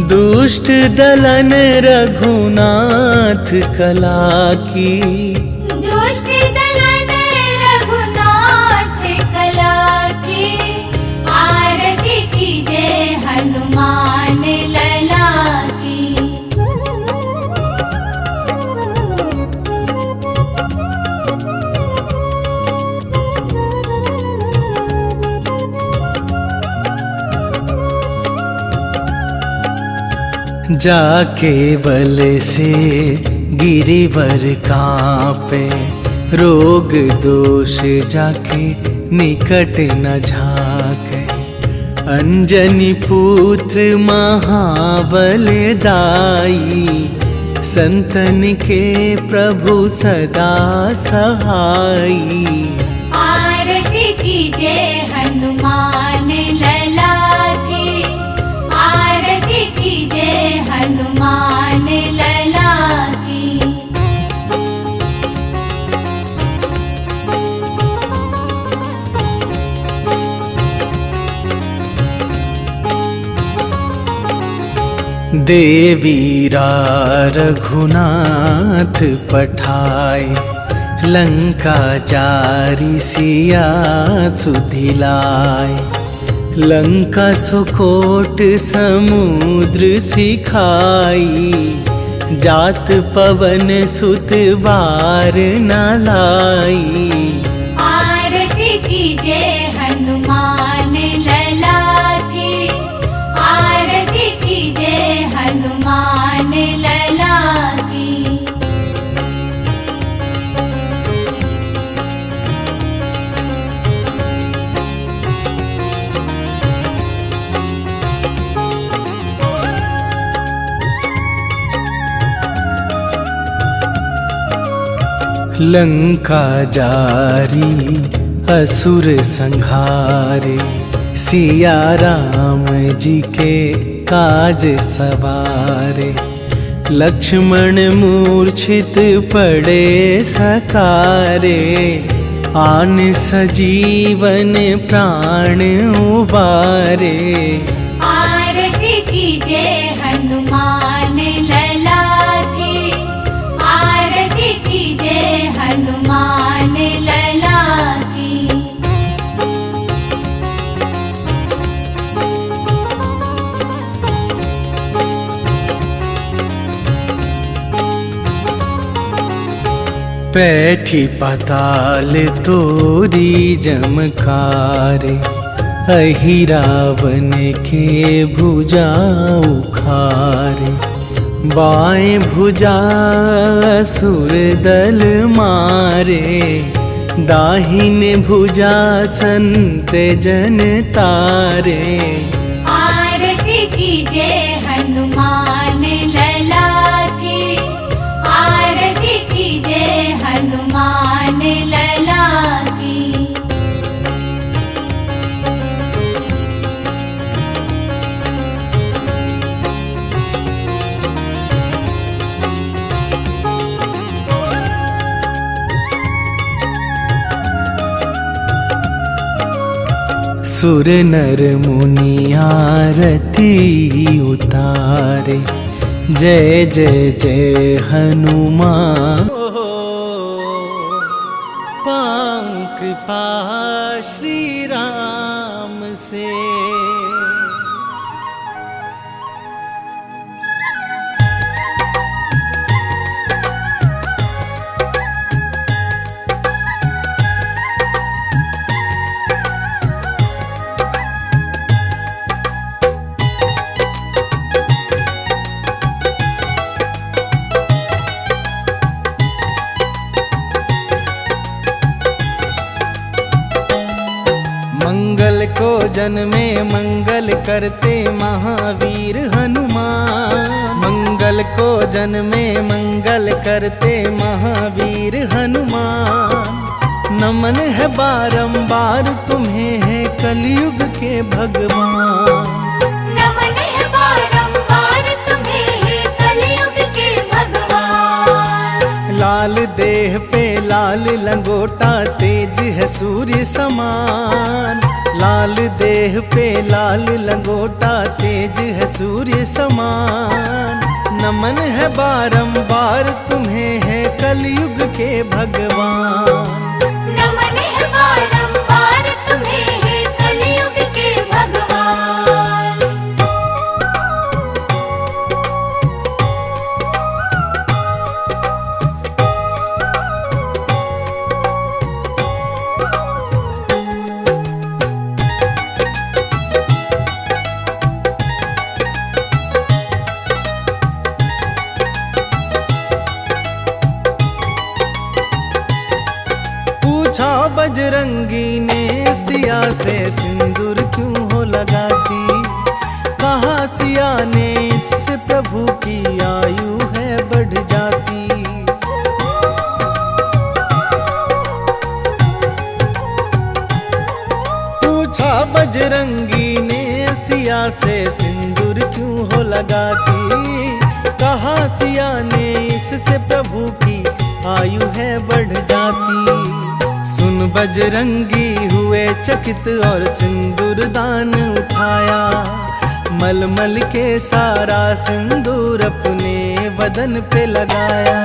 दुष्ट दलन रघुनाथ कला की, दुष्ट दलन रघुनाथ कला की। आरती कीजय हनुमान लला की। जाके बल से गिरिवर कांपे, रोग दोष जाके निकट न झाके। अंजनी पुत्र महाबल दाई, संतन के प्रभु सदा सहाई। आरती कीजय हनुमान लला की, आरती कीजय हनुमान लला की। देवीरा रघुनाथ पठाए, लंका जारी सिया सुधिलाए। लंका सुकोट समुद्र सिखाई, जात पवन सुत बार न लाई। आरती कीजय हनुमान लला की, आरती कीजय हनुमान लला की। लंका जारी असुर संहारे, सिया राम जी के काज सवारे। लक्ष्मण मूर्छित पड़े सकारे, आन सजीवन प्राण उबारे। आरती कीजय हनुमान लला की, आरती कीजय हनुमान लला की। पैठी पाताल तोरी जमकारे, अहि रावण के भुजा उखारे। बाएं भुजा असुर दल मारे, दाहिन भुजा संत जन तारे। आरती कीजय हनुमान लला की, आरती कीजय हनुमान लला की। सुर नर मुनि आरती उतारे, जय जय जय हनुमान। पाऊं कृपा श्री राम से। मंगल को जन्मे मंगल करते महावीर हनुमान। मंगल को जन्मे मंगल करते महावीर हनुमान। नमन है बारंबार तुम्हें है कलयुग के भगवान। नमन है बारंबार तुम्हें है कलयुग के भगवान। लाल देह पे लाल लंगोटा तेज है सूर्य समान। लाल देह पे लाल लंगोटा तेज है सूर्य समान। नमन है बारंबार तुम्हें है कलयुग के भगवान। नमन है बारंबार तुम्हें है कलयुग के भगवान। पूछा बजरंगी ने सिया से सिंदूर क्यों हो लगाती। कहा सिया ने इससे प्रभु की आयु है बढ़ जाती। पूछा बजरंगी ने सिया से सिंदूर क्यों हो लगाती। कहा सिया ने इससे प्रभु की आयु है बढ़ जाती। सुन बजरंगी हुए चकित और सिंदूर दान उठाया। मलमल के सारा सिंदूर अपने बदन पे लगाया।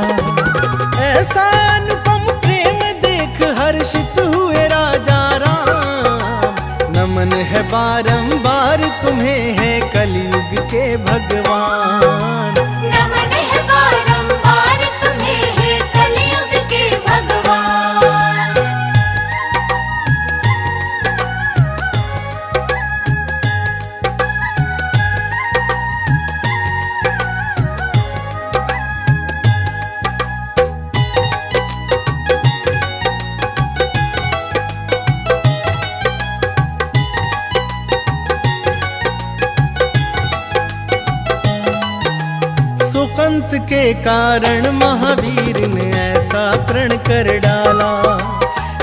ऐसा अनुपम प्रेम देख हर्षित हुए राजा राम। नमन है बारंबार तुम्हें है कलयुग के भगवान। नमन है बारंबार तुम्हें है कलयुग के भगवान। सुकंत के कारण महावीर ने ऐसा प्रण कर डाला।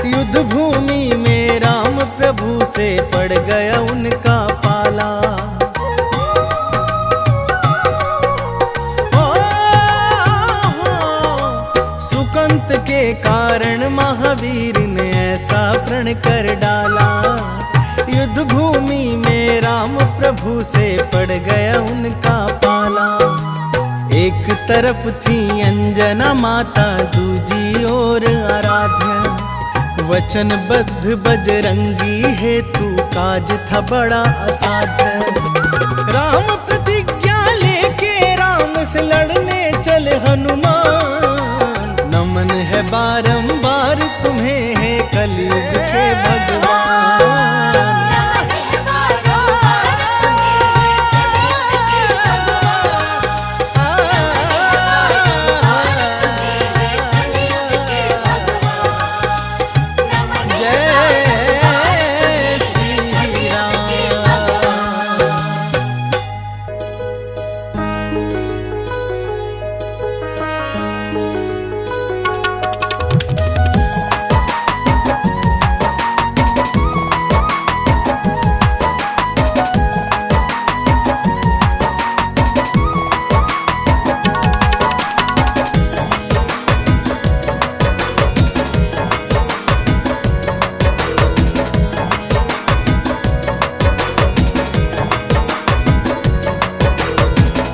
युद्ध भूमि में राम प्रभु से पड़ गया उनका पाला। सुकंत के कारण महावीर ने ऐसा प्रण कर डाला। युद्ध भूमि में राम प्रभु से पड़ गया उनका पाला। एक तरफ थी अंजना माता दूजी ओर आराध्या। वचनबद्ध बजरंगी हेतु काज था बड़ा असाध्य। राम प्रतिज्ञा लेके राम से लड़ने चले हनुमान। नमन है बारंबार तुम्हें है कलयुग के भगवान। नमन है बारंबार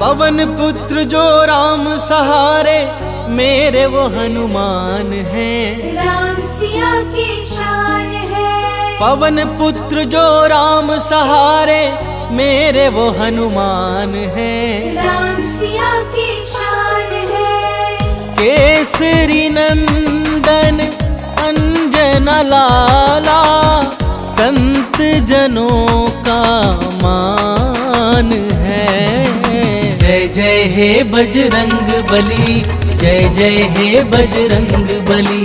पवन पुत्र जो राम सहारे मेरे वो हनुमान हैं। राम सिया की शान है। पवन पुत्र जो राम सहारे मेरे वो हनुमान हैं। राम सिया की शान है। केसरी नंदन अंजना लाला संत जनों का मान है। जय जय हे बजरंग बली, जय जय हे बजरंग बली।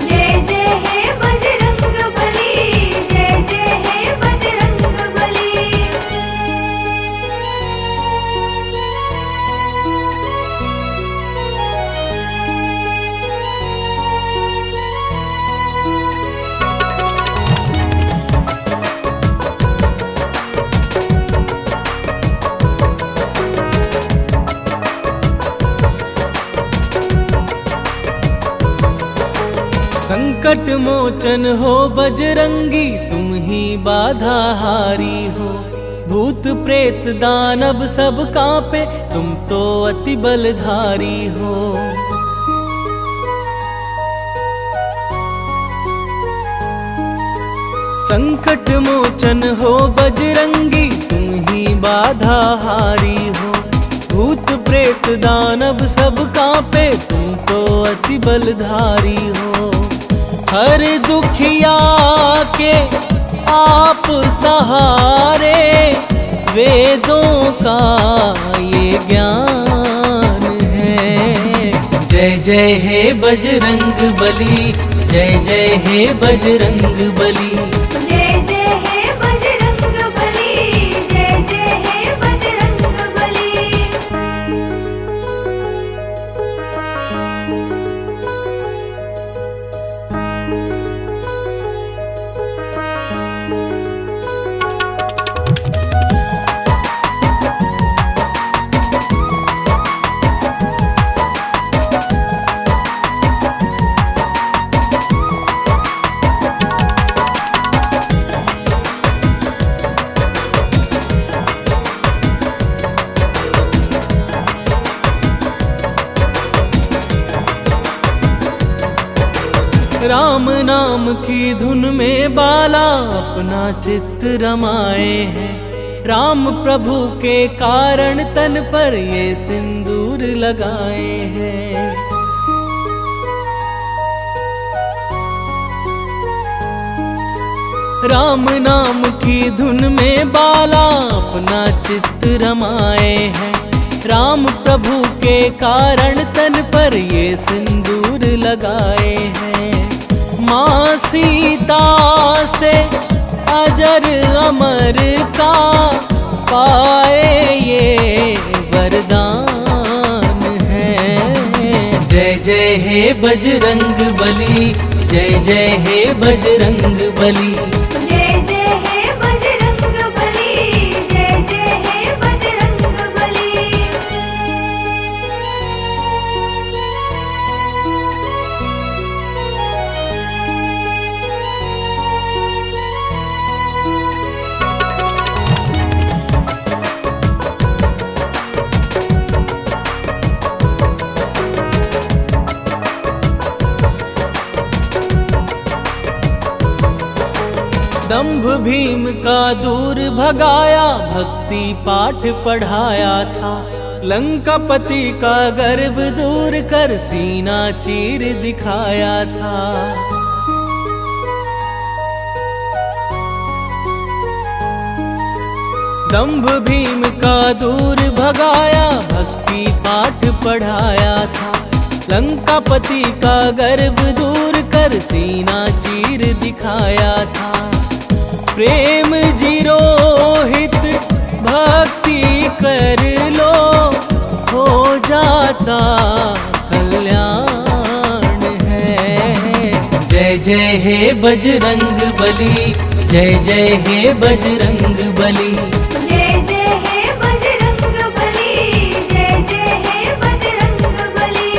जय जय हे बजरंग बली, जय जय हे बजरंग बली। संकट मोचन हो बजरंगी, तुम ही बाधा हारी हो। भूत प्रेत दानव सब कांपे, तुम तो अति बलधारी हो। संकट मोचन हो बजरंगी, तुम ही बाधा हारी हो। भूत प्रेत दानव सब कांपे, तुम तो अति बलधारी हो। हर दुखिया के आप सहारे, वेदों का ये ज्ञान है। जय जय हे बजरंग बली, जय जय हे बजरंग बली। जय जय हे बजरंग बली, जय जय हे बजरंग बली। राम नाम की धुन में बाला अपना चित्त रमाए हैं। राम प्रभु के कारण तन पर ये सिंदूर लगाए हैं। राम नाम की धुन में बाला अपना चित्त रमाए हैं। राम प्रभु के कारण तन पर ये सिंदूर लगाए हैं। माँ सीता से अजर अमर का पाए ये वरदान है। जय जय हे बजरंग बली, जय जय हे बजरंग बली। जय जय हे बजरंग बली, जय जय हे बजरंग बली। दंभ भीम का दूर भगाया, भक्ति पाठ पढ़ाया था। लंकापति का गर्व दूर कर सीना चीर दिखाया था। दंभ भीम का दूर भगाया, भक्ति पाठ पढ़ाया था। लंकापति का गर्व दूर कर सीना चीर दिखाया था। प्रेम जीरोहित भक्ति कर लो, हो जाता कल्याण है। जय जय हे बजरंग बली, जय जय हे बजरंग बली। जय जय हे बजरंग बली, जय जय हे बजरंग बली।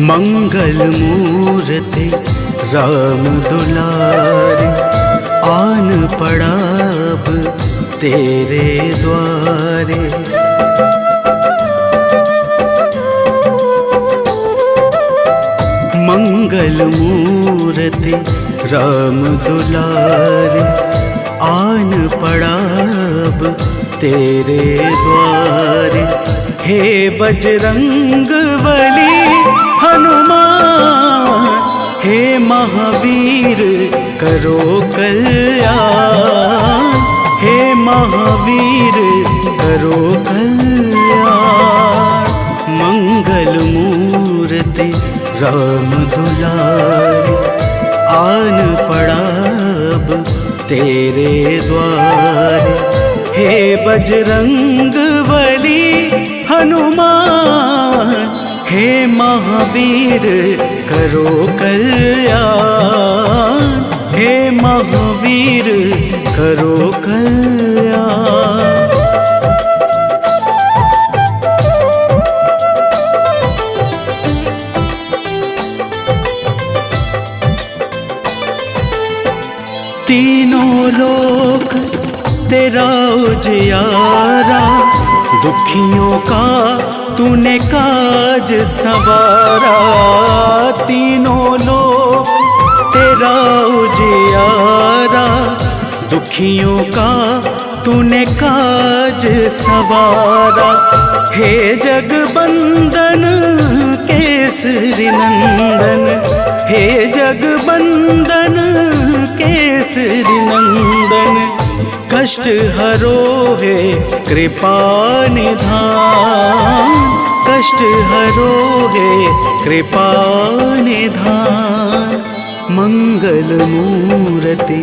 मंगल मूर्ति राम दुलारे, आन पड़ा अब तेरे द्वारे। मंगल मूर्ति राम दुलारे, आन पड़ा अब तेरे द्वारे। हे बजरंग बली हनुमान, हे महावीर करो कल्याण। हे महावीर करो कल्याण। मंगल मूर्ति राम दुलारे, आन पड़ा अब तेरे द्वारे। हे बजरंग बली हनुमान, हे महावीर करो कल्याण, हे महावीर करो कल्याण। तीनों लोक तेरा उजियारा, दुखियों का तूने काज संवारा। तीनों लोक तेरा उजियारा, दुखियों का तूने काज संवारा। हे जगबंदन केसरी नंदन, हे जगबंदन केसरी नंदन, कष्ट हरो है कृपा निधान, कष्ट हरो है कृपा निधान। मंगल मूर्ति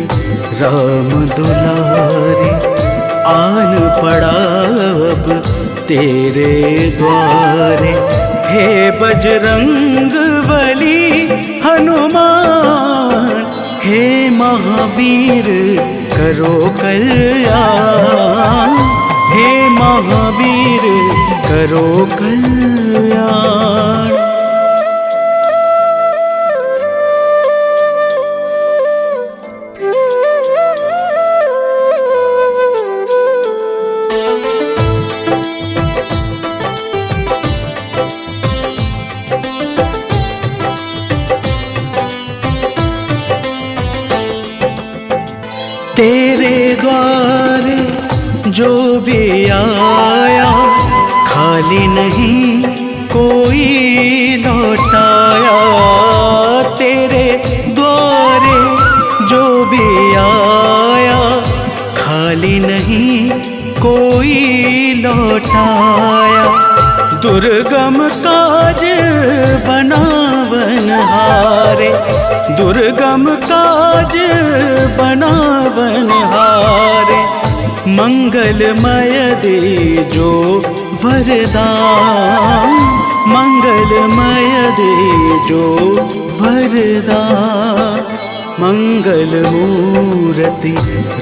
राम दुलारे, आन पड़ा अब तेरे द्वारे। हे बजरंग बली हनुमान, हे महावीर करो कल्याण, हे महावीर करो कल्याण। तेरे द्वारे जो भी आया, खाली नहीं कोई लौटाया। तेरे द्वारे जो भी आया, खाली नहीं कोई लौटाया। दुर्गम काज बनावनहारे, दुर्गम काज बनावनहारे। मंगलमय दे जो वरदान, मंगलमय दे जो वरदान। मंगल मूर्ति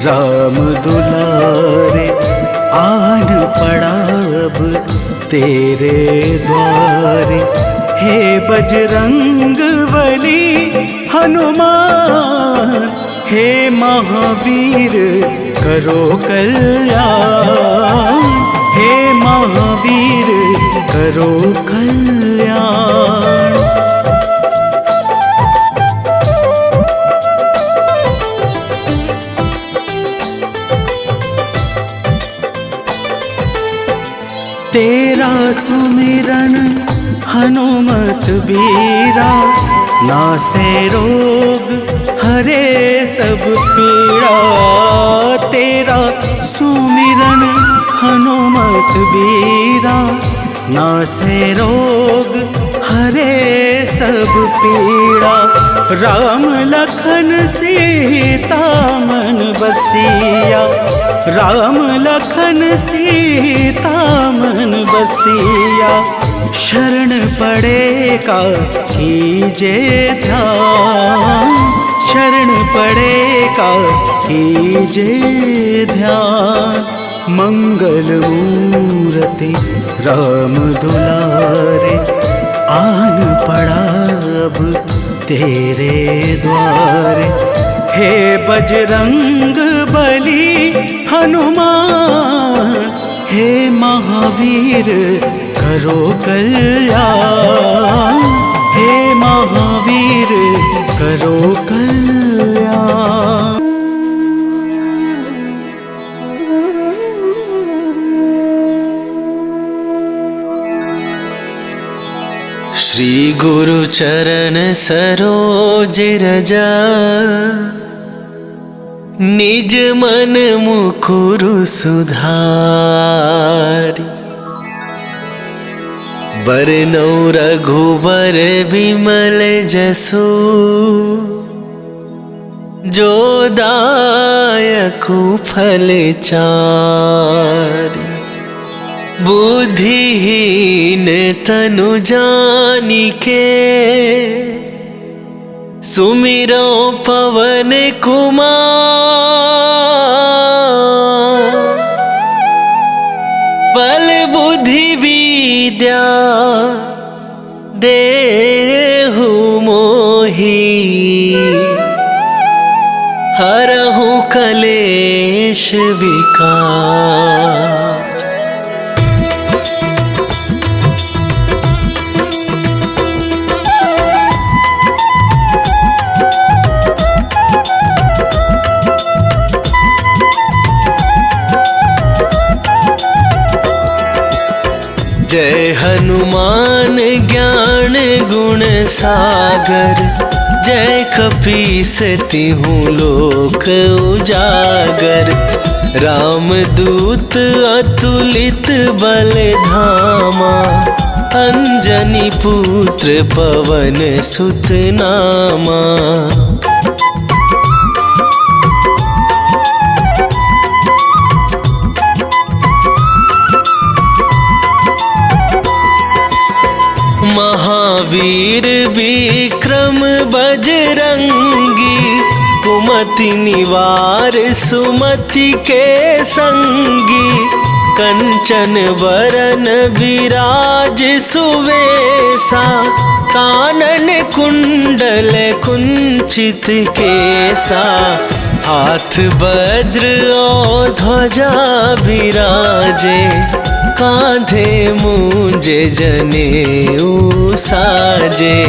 राम दुलारे, आन पड़ा अब तेरे द्वारे। हे बजरंग बली हनुमान, हे महावीर करो कल्याण, हे महावीर करो कल्याण। तेरा सुमिरन हनुमत बीरा, नासे रोग हरे सब पीड़ा। तेरा सुमिरन हनुमत बीरा, नासे रोग हरे सब पीड़ा। राम लखन सीता मन बसिया, राम लखन सीता मन बसिया। शरण पड़ेगा कीजे ध्यान, शरण पड़ेगा कीजे ध्यान। मंगल मूर्ति राम दुलारे, आन पड़ा अब तेरे द्वारे। हे बजरंग बली हनुमान, हे महावीर करो कल्याण, हे महावीर करो कल्याण। श्री गुरु चरण सरोज रजा, निज मन मुकुरु सुधारी। बरनौ रघुबर बिमल जसु, जो दायकु फल चारि, बुद्धिहीन तनु जानिके, सुमिरो पवन कुमार। बल बुद्धि विद्या देहु मोहि, हरहु कलेश विकार। जय हनुमान ज्ञान गुण सागर, जय कपीस तिहु लोक उजागर। रामदूत अतुलित बल धामा, अंजनी पुत्र पवन सुत नामा। महावीर विक्रम बजरंगी, कुमति निवार सुमति के संगी। कंचन वरन विराज सुवेसा, कानन कुंडल कुंचित केसा। हाथ वज्र और ध्वजा विराजे, कांधे मूंजे जनेऊ साजे।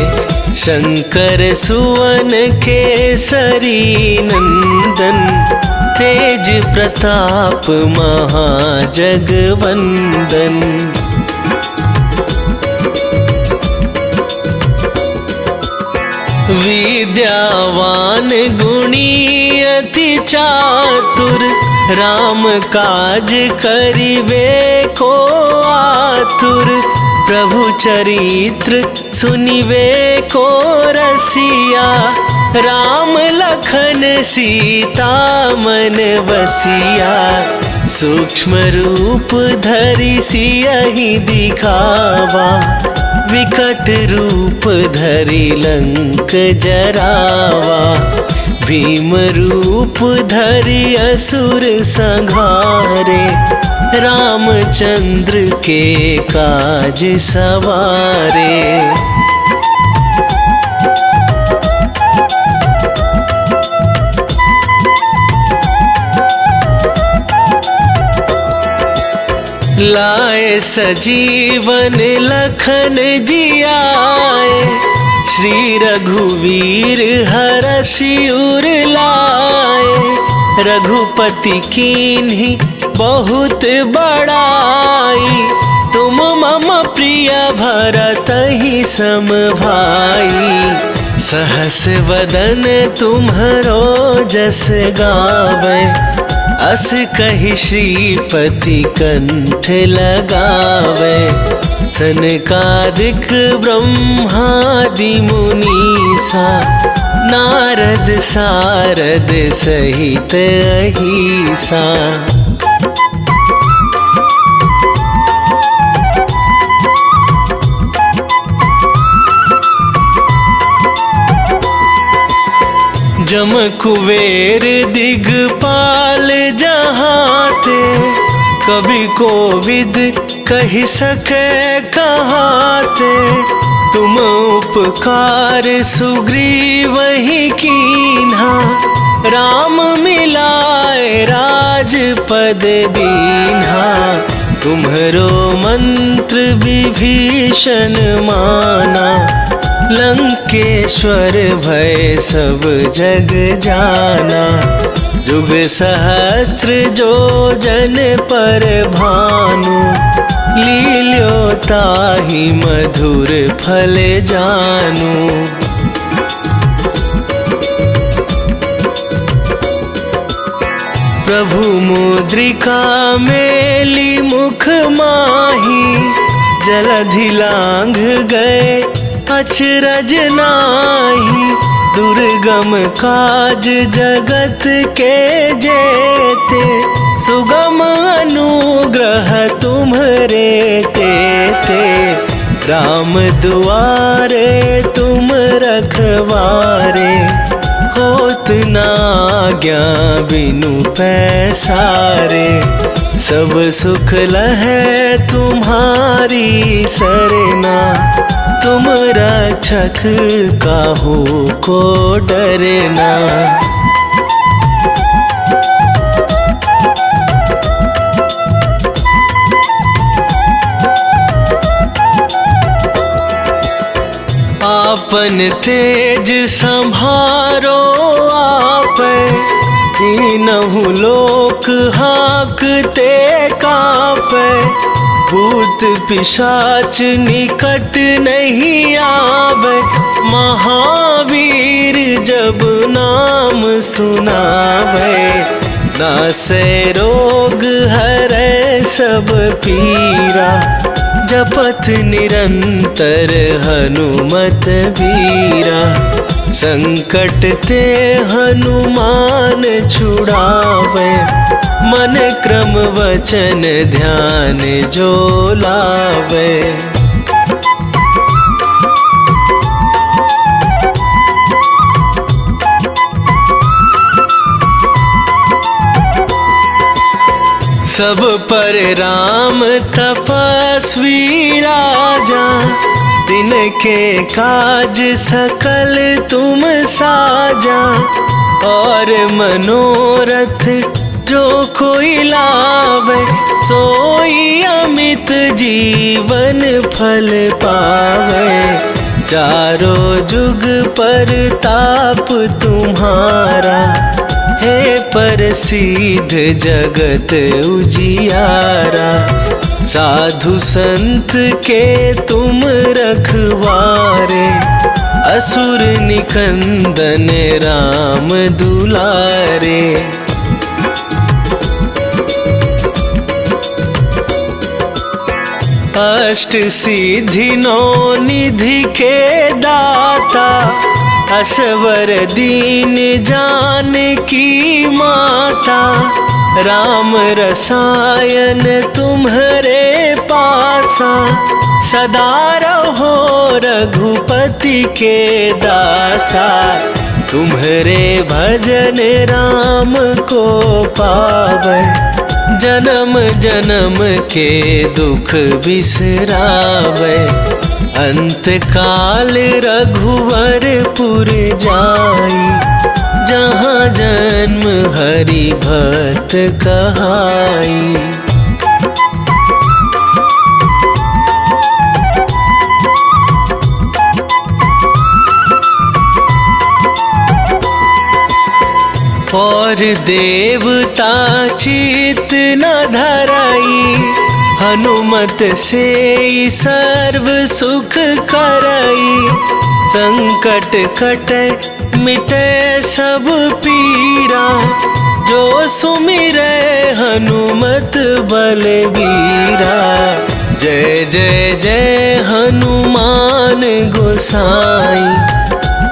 शंकर सुवन केसरी नंदन, तेज प्रताप महाजगवंदन। विद्यावान गुणी अति चातुर, राम काज करिबे को आतुर। प्रभु चरित्र सुनिबे को रसिया, राम लखन सीता मन बसिया। सूक्ष्म रूप धरि सियहि दिखावा, विकट रूप धरि लंक जरावा। भीम रूप धरि असुर संहारे, रामचंद्र के काज सवारे। लाए सजीवन लखन जियाए, श्री रघुवीर हरषि उर लाए। रघुपति कीन्ही बहुत बड़ाई, तुम मम प्रिय भरतहि सम भाई। सहस वदन तुम्हरो जस गावे, अस कहि श्रीपति कंठ लगावे। सनकादिक ब्रह्मादि मुनीसा, नारद सारद सहित अहिसा। जम कुबेर दिगपाल जहाते, कवि कोविद कहि सके कहाते। तुम उपकार सुग्रीवहि कीन्हा, राम मिलाए राजपद दीन्हा। तुम्हरो मंत्र विभीषण माना, लंकेश्वर भय सब जग जाना। जुग सहस्त्र जो जन पर भानु, लील्यो ताहि मधुर फल जानू। प्रभु मुद्रिका मेली मुख माही, जलधि लांघ गए अचरज नाही। दुर्गम काज जगत के जेते, सुगम अनुग्रह तुम्हरे तेते। राम दुआरे तुम रखवारे, होत ना आज्ञा बिनु पैसारे। सब सुख लहै तुम्हारी सरना, तुम रक्षक काहू को डरना। आपन तेज संभारो आप, तीनहु लोक हाँकते कापे। भूत पिशाच निकट नहीं आवे, महावीर जब नाम सुनावे। नासे रोग हरै सब पीरा, जपत निरंतर हनुमत वीरा। संकट ते हनुमान छुड़ावे, मन क्रम वचन ध्यान जो लावे। सब पर राम तपस्वी राजा, तिनके काज सकल तुम साजा। और मनोरथ जो कोई लावे, सोई अमित जीवन फल पावे। चारों जुग पर ताप तुम्हारा, हे प्रसिद्ध जगत उजियारा। साधु संत के तुम रखवारे, असुर निकंदन राम दुलारे। अष्ट सिद्धि नौ निधि के दाता, असवर दीन जानकी माता। राम रसायन तुम्हरे पासा, सदा रहो रघुपति के दासा। तुम्हरे भजन राम को पावे, जन्म जन्म के दुख बिसरावे। अंत काल रघुवरपुर जाई, जहाँ जन्म हरि भक्त कहाई। और देवता चित न धराई, हनुमत से सर्व सुख करई। संकट कटे मिटे सब पीरा, जो सुमिरै हनुमत बलबीरा। जय जय जय हनुमान गोसाई,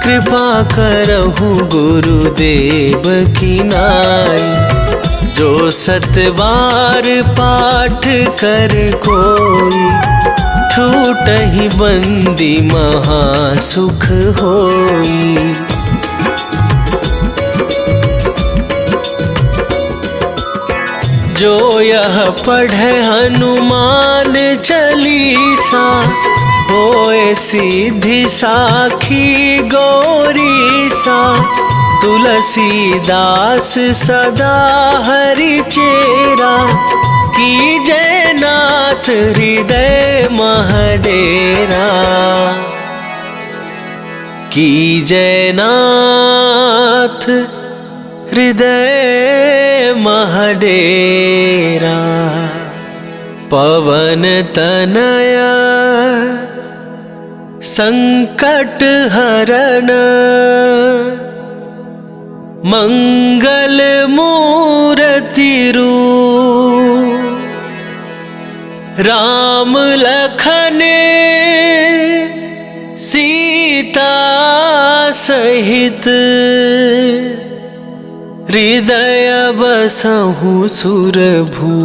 कृपा करहु गुरुदेव की नाई। जो सतबार पाठ कर कोई, छूटहि बंदी महा सुख होई। जो यह पढ़े हनुमान चालीसा, होए सिद्धि साखी गौरीसा। तुलसीदास सदा हरि चेरा, कीजय नाथ हृदय महडेरा। कीजय नाथ हृदय महडेरा। पवन तनया संकट हरण, मंगल मूर्ति रूप। राम लखन सीता सहित हृदय बसहु सुरभू।